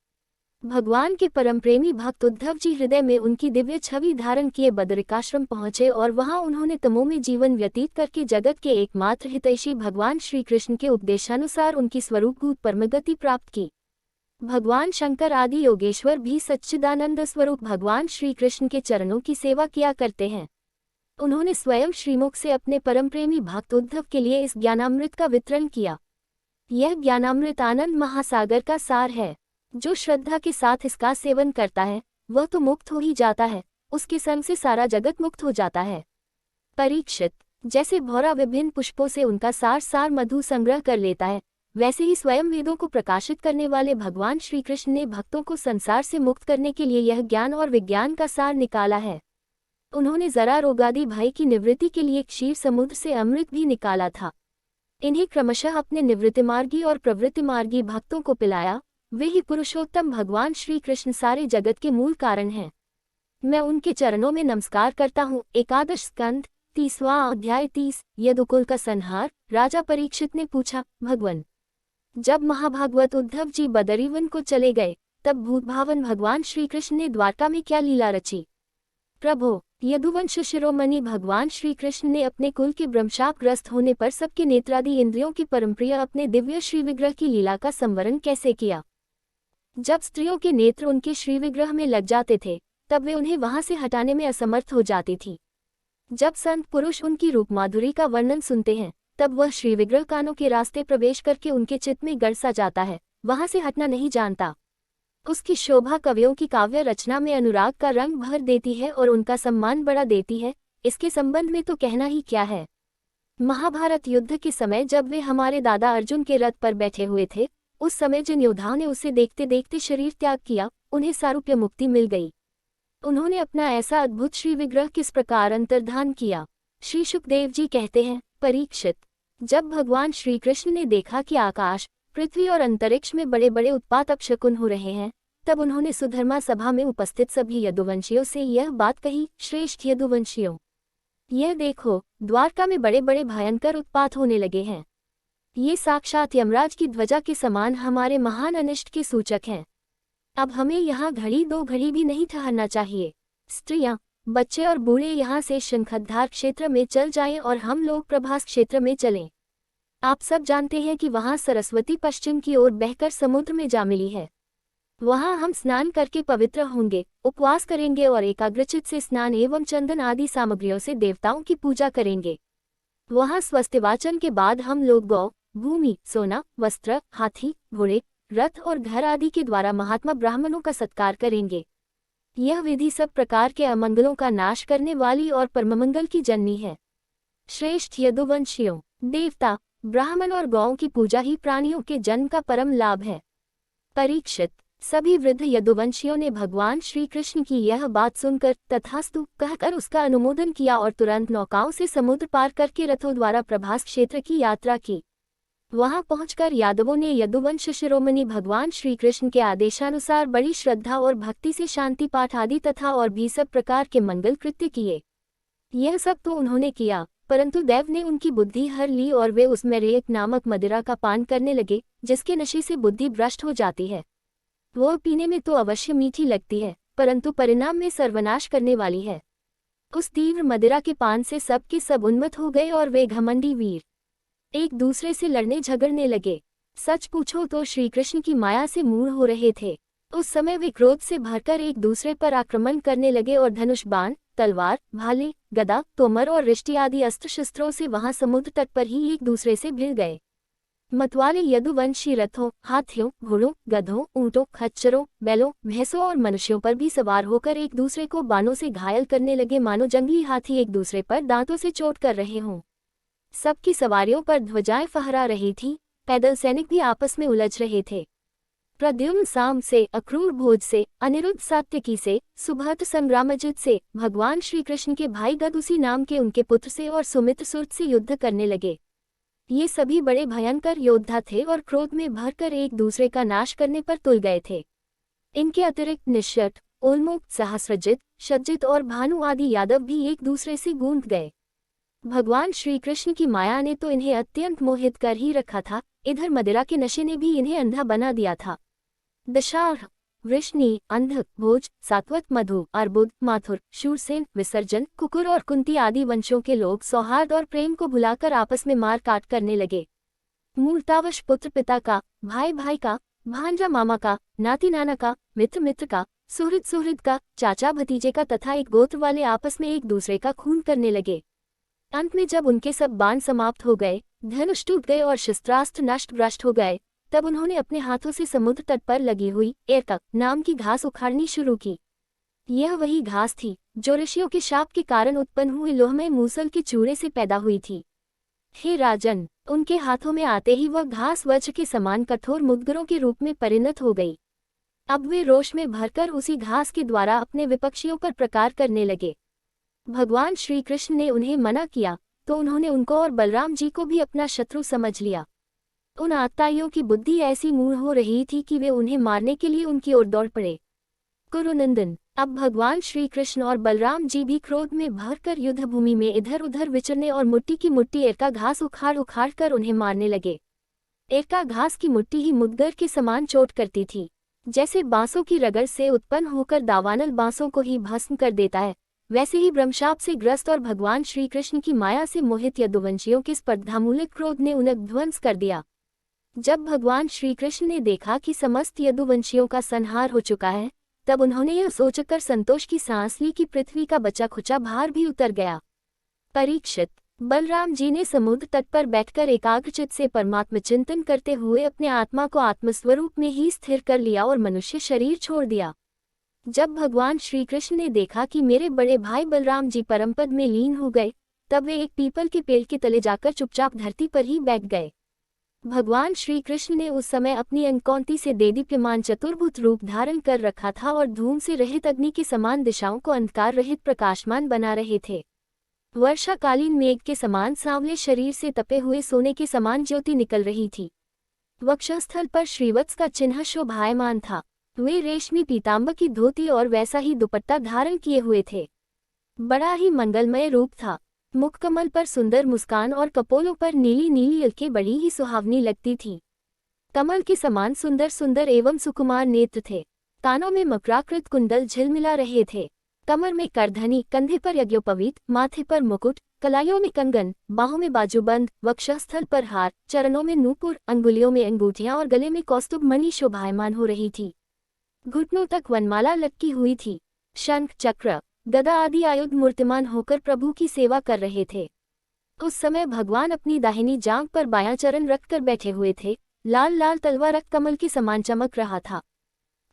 भगवान के परम प्रेमी भक्त उद्धव जी हृदय में उनकी दिव्य छवि धारण किए बदरिकाश्रम पहुंचे और वहां उन्होंने तमो में जीवन व्यतीत करके जगत के एकमात्र हितैषी भगवान श्री कृष्ण के उपदेशानुसार उनकी स्वरूपभूत परमगति प्राप्त की। भगवान शंकर आदि योगेश्वर भी सच्चिदानंद स्वरूप भगवान श्री कृष्ण के चरणों की सेवा किया करते हैं। उन्होंने स्वयं श्रीमुख से अपने परम प्रेमी भक्त उद्धव के लिए इस ज्ञानामृत का वितरण किया। यह ज्ञानामृत आनंद महासागर का सार है। जो श्रद्धा के साथ इसका सेवन करता है वह तो मुक्त हो ही जाता है, उसके संग से सारा जगत मुक्त हो जाता है। परीक्षित, जैसे भौरा विभिन्न पुष्पों से उनका सार सार मधु संग्रह कर लेता है, वैसे ही स्वयं वेदों को प्रकाशित करने वाले भगवान श्री कृष्ण ने भक्तों को संसार से मुक्त करने के लिए यह ज्ञान और विज्ञान का सार निकाला है। उन्होंने जरा रोगादि भय की निवृत्ति के लिए क्षीर समुद्र से अमृत भी निकाला था। इन्हें क्रमशः अपने निवृत्तिमार्गी और प्रवृत्तिमार्गी भक्तों को पिलाया। वे ही पुरुषोत्तम भगवान श्री कृष्ण सारे जगत के मूल कारण हैं। मैं उनके चरणों में नमस्कार करता हूँ। एकादश स्कंद 30वां अध्याय 30। यदुकुल का संहार। राजा परीक्षित ने पूछा, भगवान, जब महाभागवत उद्धव जी बदरीवन को चले गए तब भूतभावन भगवान श्री कृष्ण ने द्वारका में क्या लीला रची? प्रभो, यदुवंश शिरोमणि भगवान श्री कृष्ण ने अपने कुल के ब्रह्मशापग्रस्त होने पर सबके नेत्रादि इंद्रियों की परमप्रिय अपने दिव्य श्री विग्रह की लीला का संवरण कैसे किया? जब स्त्रियों के नेत्र उनके श्री विग्रह में लग जाते थे तब वे उन्हें वहां से हटाने में असमर्थ हो जाती थी। जब संत पुरुष उनकी रूप माधुरी का वर्णन सुनते हैं तब वह श्री विग्रह कानों के रास्ते प्रवेश करके उनके चित्त में गड़ सा जाता है, वहां से हटना नहीं जानता। उसकी शोभा कवियों की काव्य रचना में अनुराग का रंग भर देती है और उनका सम्मान बढ़ा देती है। इसके संबंध में तो कहना ही क्या है। महाभारत युद्ध के समय जब वे हमारे दादा अर्जुन के रथ पर बैठे हुए थे, उस समय जिन योद्धाओं ने उसे देखते देखते शरीर त्याग किया, उन्हें सारूप्य मुक्ति मिल गई। उन्होंने अपना ऐसा अद्भुत श्री विग्रह किस प्रकार अंतर्धान किया? श्री सुखदेव जी कहते हैं, परीक्षित, जब भगवान श्री कृष्ण ने देखा कि आकाश, पृथ्वी और अंतरिक्ष में बड़े बड़े उत्पात अपशकुन हो रहे हैं, तब उन्होंने सुधर्मा सभा में उपस्थित सभी यदुवंशियों से यह बात कही, श्रेष्ठ यदुवंशियों, यह देखो, द्वारका में बड़े बड़े भयंकर उत्पात होने लगे हैं। ये साक्षात यमराज की ध्वजा के समान हमारे महान अनिष्ट के सूचक हैं। अब हमें यहाँ घड़ी दो घड़ी भी नहीं ठहरना चाहिए। स्त्रियां, बच्चे और बूढ़े यहाँ से शंखधार क्षेत्र में चल जाएं और हम लोग प्रभास क्षेत्र में चलें। आप सब जानते हैं कि वहाँ सरस्वती पश्चिम की ओर बहकर समुद्र में जा मिली है। वहाँ हम स्नान करके पवित्र होंगे, उपवास करेंगे और एकाग्रचित से स्नान एवं चंदन आदि सामग्रियों से देवताओं की पूजा करेंगे। वहाँ स्वस्तिवाचन के बाद हम लोग गौ, भूमि, सोना, वस्त्र, हाथी, घोड़े, रथ और घर आदि के द्वारा महात्मा ब्राह्मणों का सत्कार करेंगे। यह विधि सब प्रकार के अमंगलों का नाश करने वाली और परममंगल की जननी है। श्रेष्ठ यदुवंशियों, देवता, ब्राह्मण और गौओं की पूजा ही प्राणियों के जन्म का परम लाभ है। परीक्षित, सभी वृद्ध यदुवंशियों ने भगवान श्री कृष्ण की यह बात सुनकर तथास्तु कहकर उसका अनुमोदन किया और तुरंत नौकाओं से समुद्र पार करके रथों द्वारा प्रभास क्षेत्र की यात्रा की। वहां पहुंचकर यादवों ने यदुवंश शिरोमणि भगवान श्री कृष्ण के आदेशानुसार बड़ी श्रद्धा और भक्ति से शांति पाठ आदि तथा और भी सब प्रकार के मंगल कृत्य किए। यह सब तो उन्होंने किया, परंतु देव ने उनकी बुद्धि हर ली और वे उस मेरेक नामक मदिरा का पान करने लगे, जिसके नशे से बुद्धि भ्रष्ट हो जाती है। वह पीने में तो अवश्य मीठी लगती है, परंतु परिणाम में सर्वनाश करने वाली है। उस तीव्र मदिरा के पान से सब के सब उन्मत्त हो गए और वे घमंडी वीर एक दूसरे से लड़ने झगड़ने लगे। सच पूछो तो श्री कृष्ण की माया से मूढ़ हो रहे थे। उस समय वे क्रोध से भरकर एक दूसरे पर आक्रमण करने लगे और धनुष, बाण, तलवार, भाले, गदा, तोमर और रिष्टि आदि अस्त्र शस्त्रों से वहां समुद्र तट पर ही एक दूसरे से भिड़ गए। मतवाले यदुवंशी रथों, हाथियों, घोड़ों, गधों, ऊंटों, खच्चरों, बैलों, भैंसों और मनुष्यों पर भी सवार होकर एक दूसरे को बाणों से घायल करने लगे, मानो जंगली हाथी एक दूसरे पर दांतों से चोट कर रहे हों। सबकी सवारियों पर ध्वजाएं फहरा रही थीं, पैदल सैनिक भी आपस में उलझ रहे थे। प्रद्युम्न साम से, अक्रूर भोज से, अनिरुद्ध सात्यकी से, सुभद्र संग्रामजित से, भगवान श्री कृष्ण के भाई गद उसी नाम के उनके पुत्र से और सुमित्र सुरत से युद्ध करने लगे। ये सभी बड़े भयंकर योद्धा थे और क्रोध में भरकर एक दूसरे का नाश करने पर तुल गए थे। इनके अतिरिक्त निश्चट, उन्मुख, सहस्रजित, सज्जित और भानु आदि यादव भी एक दूसरे से गूंथ गए। भगवान श्री कृष्ण की माया ने तो इन्हें अत्यंत मोहित कर ही रखा था, इधर मदिरा के नशे ने भी इन्हें अंधा बना दिया था। दशार्ह, वृष्णि, अंधक, भोज, सात्वत, मधु, अर्बुद, माथुर, शूरसेन, विसर्जन, कुकुर और कुंती आदि वंशों के लोग सौहार्द और प्रेम को भुलाकर आपस में मार काट करने लगे। मूर्तावश पुत्र पिता का, भाई भाई का, भांजा मामा का, नाती नाना का, मित्र मित्र का, सुहृद सुहृद का, चाचा भतीजे का तथा एक गोत्र वाले आपस में एक दूसरे का खून करने लगे। अंत में जब उनके सब बाण समाप्त हो गए, धनुष टूट गए और शस्त्रास्त्र नष्ट भ्रष्ट हो गए, तब उन्होंने अपने हाथों से समुद्र तट पर लगी हुई एरका नाम की घास उखाड़नी शुरू की। यह वही घास थी जो ऋषियों के शाप के कारण उत्पन्न हुए लोहमय मूसल के चूड़े से पैदा हुई थी। हे राजन, उनके हाथों में आते ही वह घास वज्र के समान कठोर मुद्गरों के रूप में परिणत हो गई। अब वे रोष में भरकर उसी घास के द्वारा अपने विपक्षियों पर प्रकार करने लगे। भगवान श्री कृष्ण ने उन्हें मना किया तो उन्होंने उनको और बलराम जी को भी अपना शत्रु समझ लिया। उन आत्ताइयों की बुद्धि ऐसी मूढ़ हो रही थी कि वे उन्हें मारने के लिए उनकी ओर दौड़ पड़े। कुरुनंदन, अब भगवान श्री कृष्ण और बलराम जी भी क्रोध में भरकर युद्ध भूमि में इधर उधर विचरने और मुट्ठी की मुट्ठी एरका घास उखाड़ उखाड़ कर उन्हें मारने लगे। एरका घास की मुट्ठी ही मुद्गर के समान चोट करती थी। जैसे बांसों की रगड़ से उत्पन्न होकर दावानल बांसों को ही भस्म कर देता है, वैसे ही ब्रह्मशाप से ग्रस्त और भगवान श्री कृष्ण की माया से मोहित यदुवंशियों के स्पर्धामूलक क्रोध ने उन्हें ध्वंस कर दिया। जब भगवान श्री कृष्ण ने देखा कि समस्त यदुवंशियों का संहार हो चुका है, तब उन्होंने यह सोचकर संतोष की सांस ली कि पृथ्वी का बचा खुचा भार भी उतर गया। परीक्षित, बलराम जी ने समुद्र तट पर बैठकर एकाग्रचित से परमात्म चिंतन करते हुए अपने आत्मा को आत्मस्वरूप में ही स्थिर कर लिया और मनुष्य शरीर छोड़ दिया। जब भगवान श्री कृष्ण ने देखा कि मेरे बड़े भाई बलराम जी परमपद में लीन हो गए, तब वे एक पीपल के पेड़ के तले जाकर चुपचाप धरती पर ही बैठ गए। भगवान श्री कृष्ण ने उस समय अपनी अंकौंती से देदीप्यमान चतुर्भुज रूप धारण कर रखा था और धूम से रहित अग्नि के समान दिशाओं को अंधकार रहित प्रकाशमान बना रहे थे। वर्षाकालीन मेघ के समान सांवले शरीर से तपे हुए सोने के समान ज्योति निकल रही थी। वक्षस्थल पर श्रीवत्स का चिन्ह शोभायमान था। वे रेशमी पीताम्बर की धोती और वैसा ही दुपट्टा धारण किए हुए थे। बड़ा ही मंगलमय रूप था। मुखकमल पर सुंदर मुस्कान और कपोलों पर नीली नीली अलकें बड़ी ही सुहावनी लगती थीं। कमल के समान सुंदर सुंदर एवं सुकुमार नेत्र थे। कानों में मकराकृत कुंडल झिलमिला रहे थे। कमर में करधनी, कंधे पर यज्ञोपवीत, माथे पर मुकुट, कलाइयों में कंगन, बाहों में बाजूबंद, वक्षस्थल पर हार, चरणों में नूपुर, अंगुलियों में अंगूठियां और गले में कौस्तुभ मणि शोभायमान हो रही थी। घुटनों तक वनमाला लटकी हुई थी। शंख, चक्र, गदा आदि आयुध मूर्तिमान होकर प्रभु की सेवा कर रहे थे। उस समय भगवान अपनी दाहिनी जांघ पर बायां चरण रखकर बैठे हुए थे। लाल लाल तलवा रक्त कमल के समान चमक रहा था।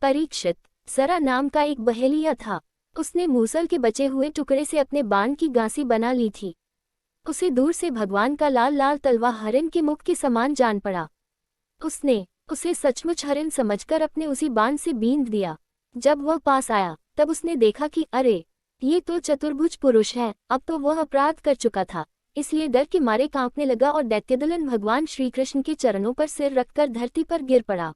परीक्षित, सरा नाम का एक बहेलिया था। उसने मूसल के बचे हुए टुकड़े से अपने बाण की गांसी बना ली थी। उसे दूर से भगवान का लाल लाल तलवा हरिण के मुख के समान जान पड़ा। उसने उसे सचमुच हरिण समझकर अपने उसी बाण से बींध दिया। जब वह पास आया तब उसने देखा कि अरे, ये तो चतुर्भुज पुरुष है। अब तो वह अपराध कर चुका था, इसलिए डर के मारे कांपने लगा और दैत्यदलन भगवान श्री कृष्ण के चरणों पर सिर रखकर धरती पर गिर पड़ा।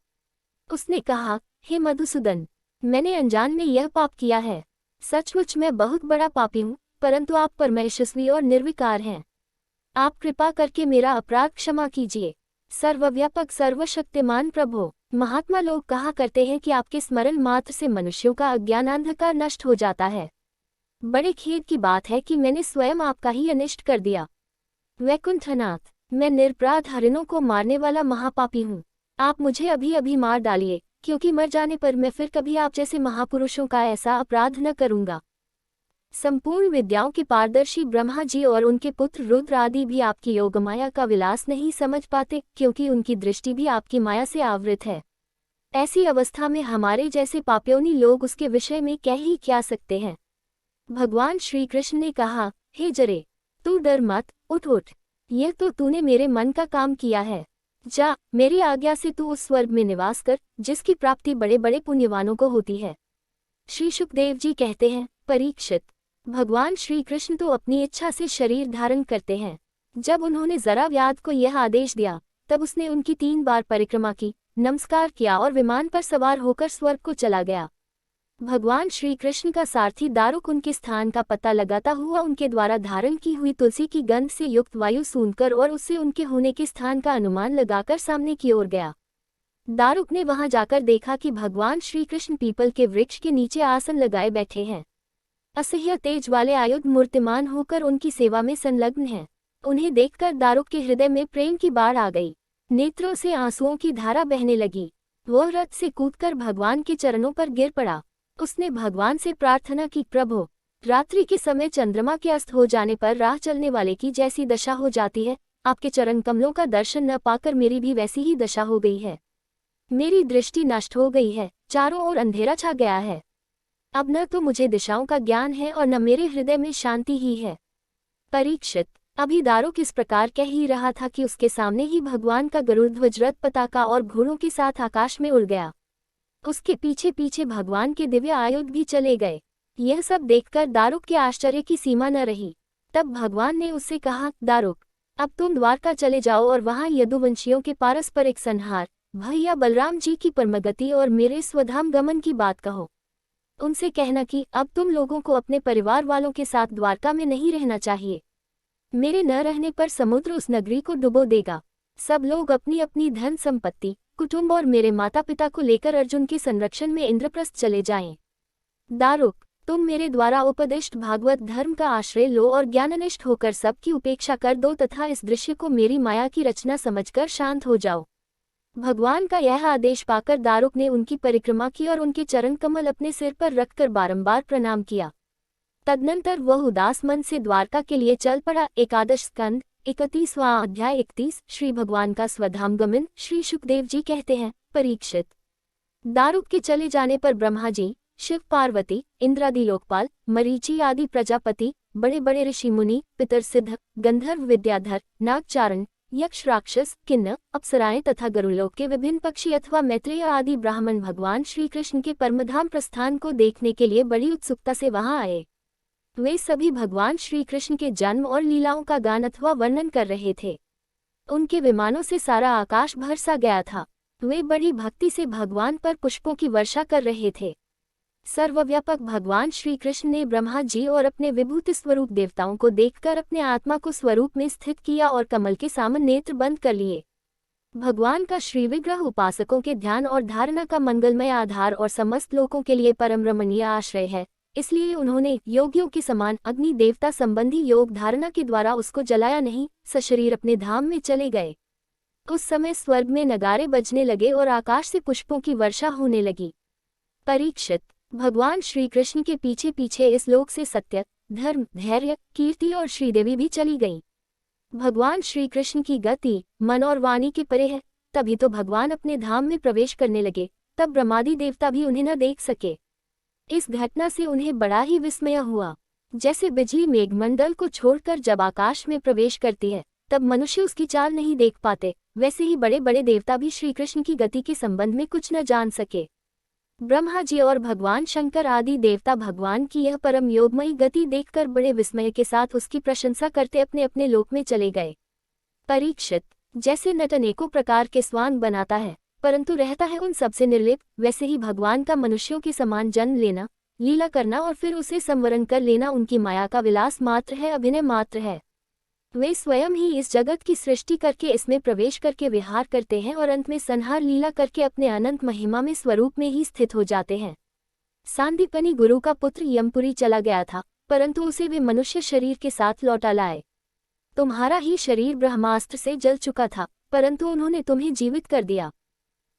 उसने कहा, हे मधुसूदन, मैंने अनजान में यह पाप किया है। सचमुच मैं बहुत बड़ा पापी हूँ, परंतु आप परमेश्वरी और निर्विकार हैं। आप कृपा करके मेरा अपराध क्षमा कीजिए। सर्वव्यापक सर्वशक्तिमान प्रभो, महात्मा लोग कहा करते हैं कि आपके स्मरण मात्र से मनुष्यों का अज्ञानांधकार नष्ट हो जाता है। बड़े खेद की बात है कि मैंने स्वयं आपका ही अनिष्ट कर दिया। वैकुंठनाथ, मैं निरपराध हरिणों को मारने वाला महापापी हूँ। आप मुझे अभी अभी मार डालिए, क्योंकि मर जाने पर मैं फिर कभी आप जैसे महापुरुषों का ऐसा अपराध न करूँगा। संपूर्ण विद्याओं के पारदर्शी ब्रह्मा जी और उनके पुत्र रुद्र आदि भी आपकी योगमाया का विलास नहीं समझ पाते, क्योंकि उनकी दृष्टि भी आपकी माया से आवृत है। ऐसी अवस्था में हमारे जैसे पापयोनी लोग उसके विषय में कह ही क्या सकते हैं। भगवान श्री कृष्ण ने कहा, हे जरे, तू डर मत, उठ उठ। यह तो तूने मेरे मन का काम किया है। जा, मेरी आज्ञा से तू उस स्वर्ग में निवास कर, जिसकी प्राप्ति बड़े बड़े पुण्यवानों को होती है। श्री सुखदेव जी कहते हैं, परीक्षित, भगवान श्री कृष्ण तो अपनी इच्छा से शरीर धारण करते हैं। जब उन्होंने जराव्याध को यह आदेश दिया, तब उसने उनकी 3 बार परिक्रमा की, नमस्कार किया और विमान पर सवार होकर स्वर्ग को चला गया। भगवान श्री कृष्ण का सारथी दारुक उनके स्थान का पता लगाता हुआ उनके द्वारा धारण की हुई तुलसी की गंध से युक्त वायु सूंघकर और उससे उनके होने के स्थान का अनुमान लगाकर सामने की ओर गया। दारुक ने वहां जाकर देखा कि भगवान श्री कृष्ण पीपल के वृक्ष के नीचे आसन लगाए बैठे हैं। असह्य तेज वाले आयुध मूर्तिमान होकर उनकी सेवा में संलग्न हैं। उन्हें देखकर दारुक के हृदय में प्रेम की बाढ़ आ गई। नेत्रों से आंसुओं की धारा बहने लगी। वह रथ से कूदकर भगवान के चरणों पर गिर पड़ा। उसने भगवान से प्रार्थना की, प्रभु, रात्रि के समय चंद्रमा के अस्त हो जाने पर राह चलने वाले की जैसी दशा हो जाती है, आपके चरण कमलों का दर्शन न पाकर मेरी भी वैसी ही दशा हो गई है। मेरी दृष्टि नष्ट हो गई है, चारों ओर अंधेरा छा गया है। अब न तो मुझे दिशाओं का ज्ञान है और न मेरे हृदय में शांति ही है। परीक्षित, अभी दारुक इस प्रकार कह ही रहा था कि उसके सामने ही भगवान का गरुड़ध्वज रथ पताका और घोड़ों के साथ आकाश में उड़ गया। उसके पीछे पीछे भगवान के दिव्य आयुध भी चले गए। यह सब देखकर दारुक के आश्चर्य की सीमा न रही। तब भगवान ने उससे कहा, दारुक, अब तुम द्वारका चले जाओ और वहां यदुवंशियों के पारस्परिक संहार, भैया बलराम जी की परमगति और मेरे स्वधाम गमन की बात कहो। उनसे कहना कि अब तुम लोगों को अपने परिवार वालों के साथ द्वारका में नहीं रहना चाहिए। मेरे न रहने पर समुद्र उस नगरी को डुबो देगा। सब लोग अपनी अपनी धन संपत्ति, कुटुंब और मेरे माता पिता को लेकर अर्जुन के संरक्षण में इंद्रप्रस्थ चले जाएं। दारुक, तुम मेरे द्वारा उपदिष्ट भागवत धर्म का आश्रय लो और ज्ञाननिष्ठ होकर सबकी उपेक्षा कर दो तथा इस दृश्य को मेरी माया की रचना समझकर शांत हो जाओ। भगवान का यह आदेश पाकर दारुक ने उनकी परिक्रमा की और उनके चरण कमल अपने सिर पर रखकर बारंबार प्रणाम किया। तदनंतर वह उदास मन से द्वारका के लिए चल पड़ा। एकादश स्कंद 31वां अध्याय 31। श्री भगवान का स्वधाम गमन। श्री सुखदेव जी कहते हैं, परीक्षित, दारुक के चले जाने पर ब्रह्मा जी, शिव पार्वती, इंद्रादि लोकपाल, मरीचि आदि प्रजापति, बड़े बड़े ऋषि मुनि, पितरसिद्ध, गंधर्व विद्याधर, नागचारण, यक्ष राक्षस, किन्नर, अप्सराएं तथा गरुड़लोक के विभिन्न पक्षी अथवा मैत्रेय आदि ब्राह्मण भगवान श्री कृष्ण के परमधाम प्रस्थान को देखने के लिए बड़ी उत्सुकता से वहां आए। वे सभी भगवान श्री कृष्ण के जन्म और लीलाओं का गान अथवा वर्णन कर रहे थे। उनके विमानों से सारा आकाश भर सा गया था। वे बड़ी भक्ति से भगवान पर पुष्पों की वर्षा कर रहे थे। सर्वव्यापक भगवान श्री कृष्ण ने ब्रह्मा जी और अपने विभूति स्वरूप देवताओं को देखकर अपने आत्मा को स्वरूप में स्थित किया और कमल के सामने नेत्र बंद कर लिए। भगवान का श्री विग्रह उपासकों के ध्यान और धारणा का मंगलमय आधार और समस्त लोगों के लिए परम रमणीय आश्रय है, इसलिए उन्होंने योगियों के समान अग्नि देवता संबंधी योग धारणा के द्वारा उसको जलाया नहीं, सशरीर अपने धाम में चले गए। उस समय स्वर्ग में नगारे बजने लगे और आकाश से पुष्पों की वर्षा होने लगी। परीक्षित, भगवान श्री कृष्ण के पीछे पीछे इस लोक से सत्य, धर्म, धैर्य, कीर्ति और श्रीदेवी भी चली गईं। भगवान श्री कृष्ण की गति मन और वाणी के परे है। तभी तो भगवान अपने धाम में प्रवेश करने लगे, तब ब्रह्मादि देवता भी उन्हें न देख सके। इस घटना से उन्हें बड़ा ही विस्मय हुआ। जैसे बिजली मेघमंडल को छोड़कर जब आकाश में प्रवेश करती है, तब मनुष्य उसकी चाल नहीं देख पाते, वैसे ही बड़े बड़े देवता भी श्री कृष्ण की गति के संबंध में कुछ न जान सके। ब्रह्मा जी और भगवान शंकर आदि देवता भगवान की यह परम योगमयी गति देखकर बड़े विस्मय के साथ उसकी प्रशंसा करते अपने अपने लोक में चले गए। परीक्षित, जैसे नट अनेकों प्रकार के स्वांग बनाता है परंतु रहता है उन सबसे निर्लिप्त, वैसे ही भगवान का मनुष्यों के समान जन्म लेना, लीला करना और फिर उसे संवरण कर लेना उनकी माया का विलास मात्र है, अभिनय मात्र है। वे स्वयं ही इस जगत की सृष्टि करके इसमें प्रवेश करके विहार करते हैं और अंत में संहार लीला करके अपने अनंत महिमा में स्वरूप में ही स्थित हो जाते हैं। सांदीपनि गुरु का पुत्र यमपुरी चला गया था, परंतु उसे वे मनुष्य शरीर के साथ लौटा लाए। तुम्हारा ही शरीर ब्रह्मास्त्र से जल चुका था, परंतु उन्होंने तुम्हें जीवित कर दिया।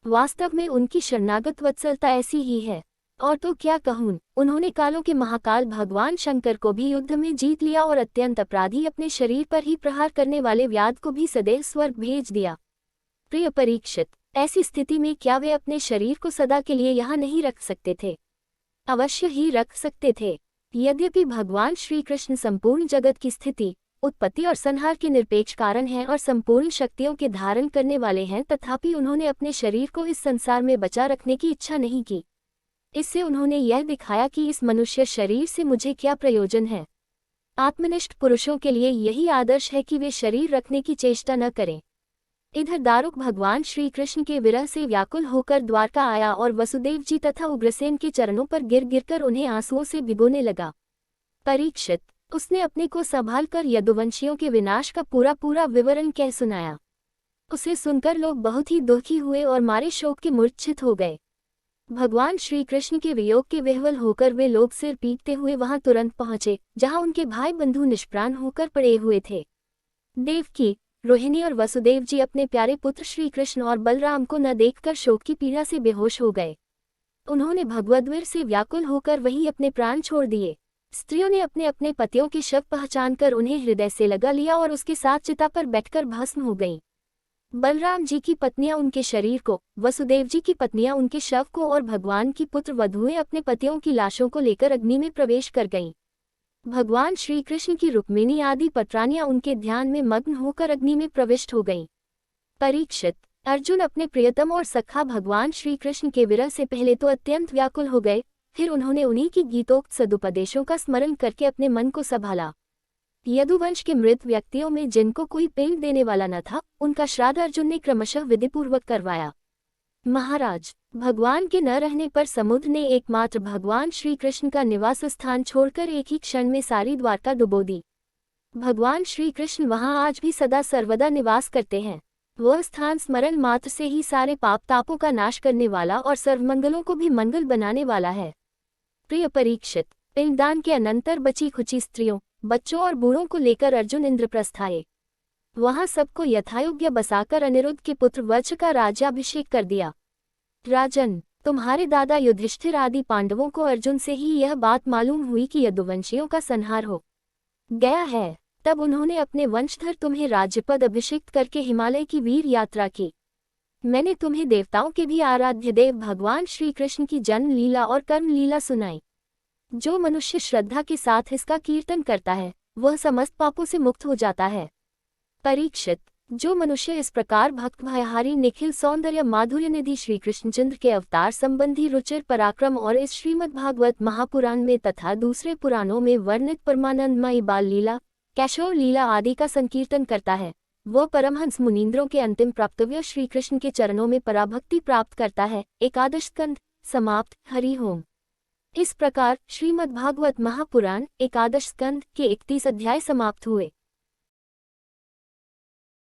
वास्तव में उनकी शरणागत वत्सलता ऐसी ही है। और तो क्या कहूँ, उन्होंने कालों के महाकाल भगवान शंकर को भी युद्ध में जीत लिया और अत्यंत अपराधी अपने शरीर पर ही प्रहार करने वाले व्याध को भी सदैव स्वर्ग भेज दिया। प्रिय परीक्षित, ऐसी स्थिति में क्या वे अपने शरीर को सदा के लिए यहाँ नहीं रख सकते थे? अवश्य ही रख सकते थे। यद्यपि भगवान श्री कृष्ण संपूर्ण जगत की स्थिति, उत्पत्ति और संहार के निरपेक्ष कारण हैं और संपूर्ण शक्तियों के धारण करने वाले हैं, तथापि उन्होंने अपने शरीर को इस संसार में बचा रखने की इच्छा नहीं की। इससे उन्होंने यह दिखाया कि इस मनुष्य शरीर से मुझे क्या प्रयोजन है। आत्मनिष्ठ पुरुषों के लिए यही आदर्श है कि वे शरीर रखने की चेष्टा न करें। इधर दारुक भगवान श्री कृष्ण के विरह से व्याकुल होकर द्वारका आया और वसुदेव जी तथा उग्रसेन के चरणों पर गिर गिरकर उन्हें आंसुओं से भिगोने लगा। परीक्षित, उसने अपने को संभाल कर यदुवंशियों के विनाश का पूरा विवरण कह सुनाया। उसे सुनकर लोग बहुत ही दुखी हुए और मारे शोक के मूर्छित हो गए। भगवान श्री कृष्ण के वियोग के विह्वल होकर वे लोग सिर पीटते हुए वहां तुरंत पहुंचे, जहां उनके भाई बंधु निष्प्राण होकर पड़े हुए थे। देवकी, रोहिणी और वसुदेव जी अपने प्यारे पुत्र श्री कृष्ण और बलराम को न देखकर शोक की पीड़ा से बेहोश हो गए। उन्होंने भगवद्वीर से व्याकुल होकर वहीं अपने प्राण छोड़ दिए। स्त्रियों ने अपने अपने पतियों के शव पहचानकर उन्हें हृदय से लगा लिया और उसके साथ चिता पर बैठकर भस्म हो गईं। बलराम जी की पत्नियां उनके शरीर को, वसुदेव जी की पत्नियां उनके शव को और भगवान की पुत्र वधुएं अपने पतियों की लाशों को लेकर अग्नि में प्रवेश कर गईं। भगवान श्री कृष्ण की रुक्मिणी आदि पत्रानियां उनके ध्यान में मग्न होकर अग्नि में प्रविष्ट हो गईं। परीक्षित, अर्जुन अपने प्रियतम और सखा भगवान श्री कृष्ण के विरह से पहले तो अत्यंत व्याकुल हो गए, फिर उन्होंने उन्हीं की गीतोक्त सदुपदेशों का स्मरण करके अपने मन को संभाला। यदुवंश के मृत व्यक्तियों में जिनको कोई पिंड देने वाला न था, उनका श्राद्ध अर्जुन ने क्रमशः विधिपूर्वक करवाया। महाराज, भगवान के न रहने पर समुद्र ने एकमात्र भगवान श्री कृष्ण का निवास स्थान छोड़कर एक ही क्षण में सारी द्वारका डुबो दी। भगवान श्री कृष्ण वहां आज भी सदा सर्वदा निवास करते हैं। वह स्थान स्मरण मात्र से ही सारे पाप तापों का नाश करने वाला और सर्वमंगलों को भी मंगल बनाने वाला है। प्रिय परीक्षित, पिंडदान के अनंतर बची खुची स्त्रियों, बच्चों और बूढ़ों को लेकर अर्जुन इंद्रप्रस्थ आए। वहां सबको यथायोग्य बसाकर अनिरुद्ध के पुत्र वत्स का राज्याभिषेक कर दिया। राजन, तुम्हारे दादा युधिष्ठिर आदि पांडवों को अर्जुन से ही यह बात मालूम हुई कि यदुवंशियों का संहार हो गया है। तब उन्होंने अपने वंशधर तुम्हें राज्यपद अभिषिक्त करके हिमालय की वीर यात्रा की। मैंने तुम्हें देवताओं के भी आराध्य देव भगवान श्री कृष्ण की जन्म लीला और कर्म लीला सुनाई। जो मनुष्य श्रद्धा के साथ इसका कीर्तन करता है, वह समस्त पापों से मुक्त हो जाता है। परीक्षित, जो मनुष्य इस प्रकार भक्त भयहारी निखिल सौंदर्य माधुर्य निधि श्री कृष्णचंद्र के अवतार संबंधी रुचिर पराक्रम और इस श्रीमद्भागवत महापुराण में तथा दूसरे पुराणों में वर्णित परमानंदमयी बाल लीला, कैशोर लीला आदि का संकीर्तन करता है, वह परमहंस मुनींद्रों के अंतिम प्राप्तव्य श्री कृष्ण के चरणों में पराभक्ति प्राप्त करता है। एकादश स्कंध समाप्त। हरि ओम। इस प्रकार श्रीमद्भागवत महापुराण एकादश स्कंध के 31 अध्याय समाप्त हुए।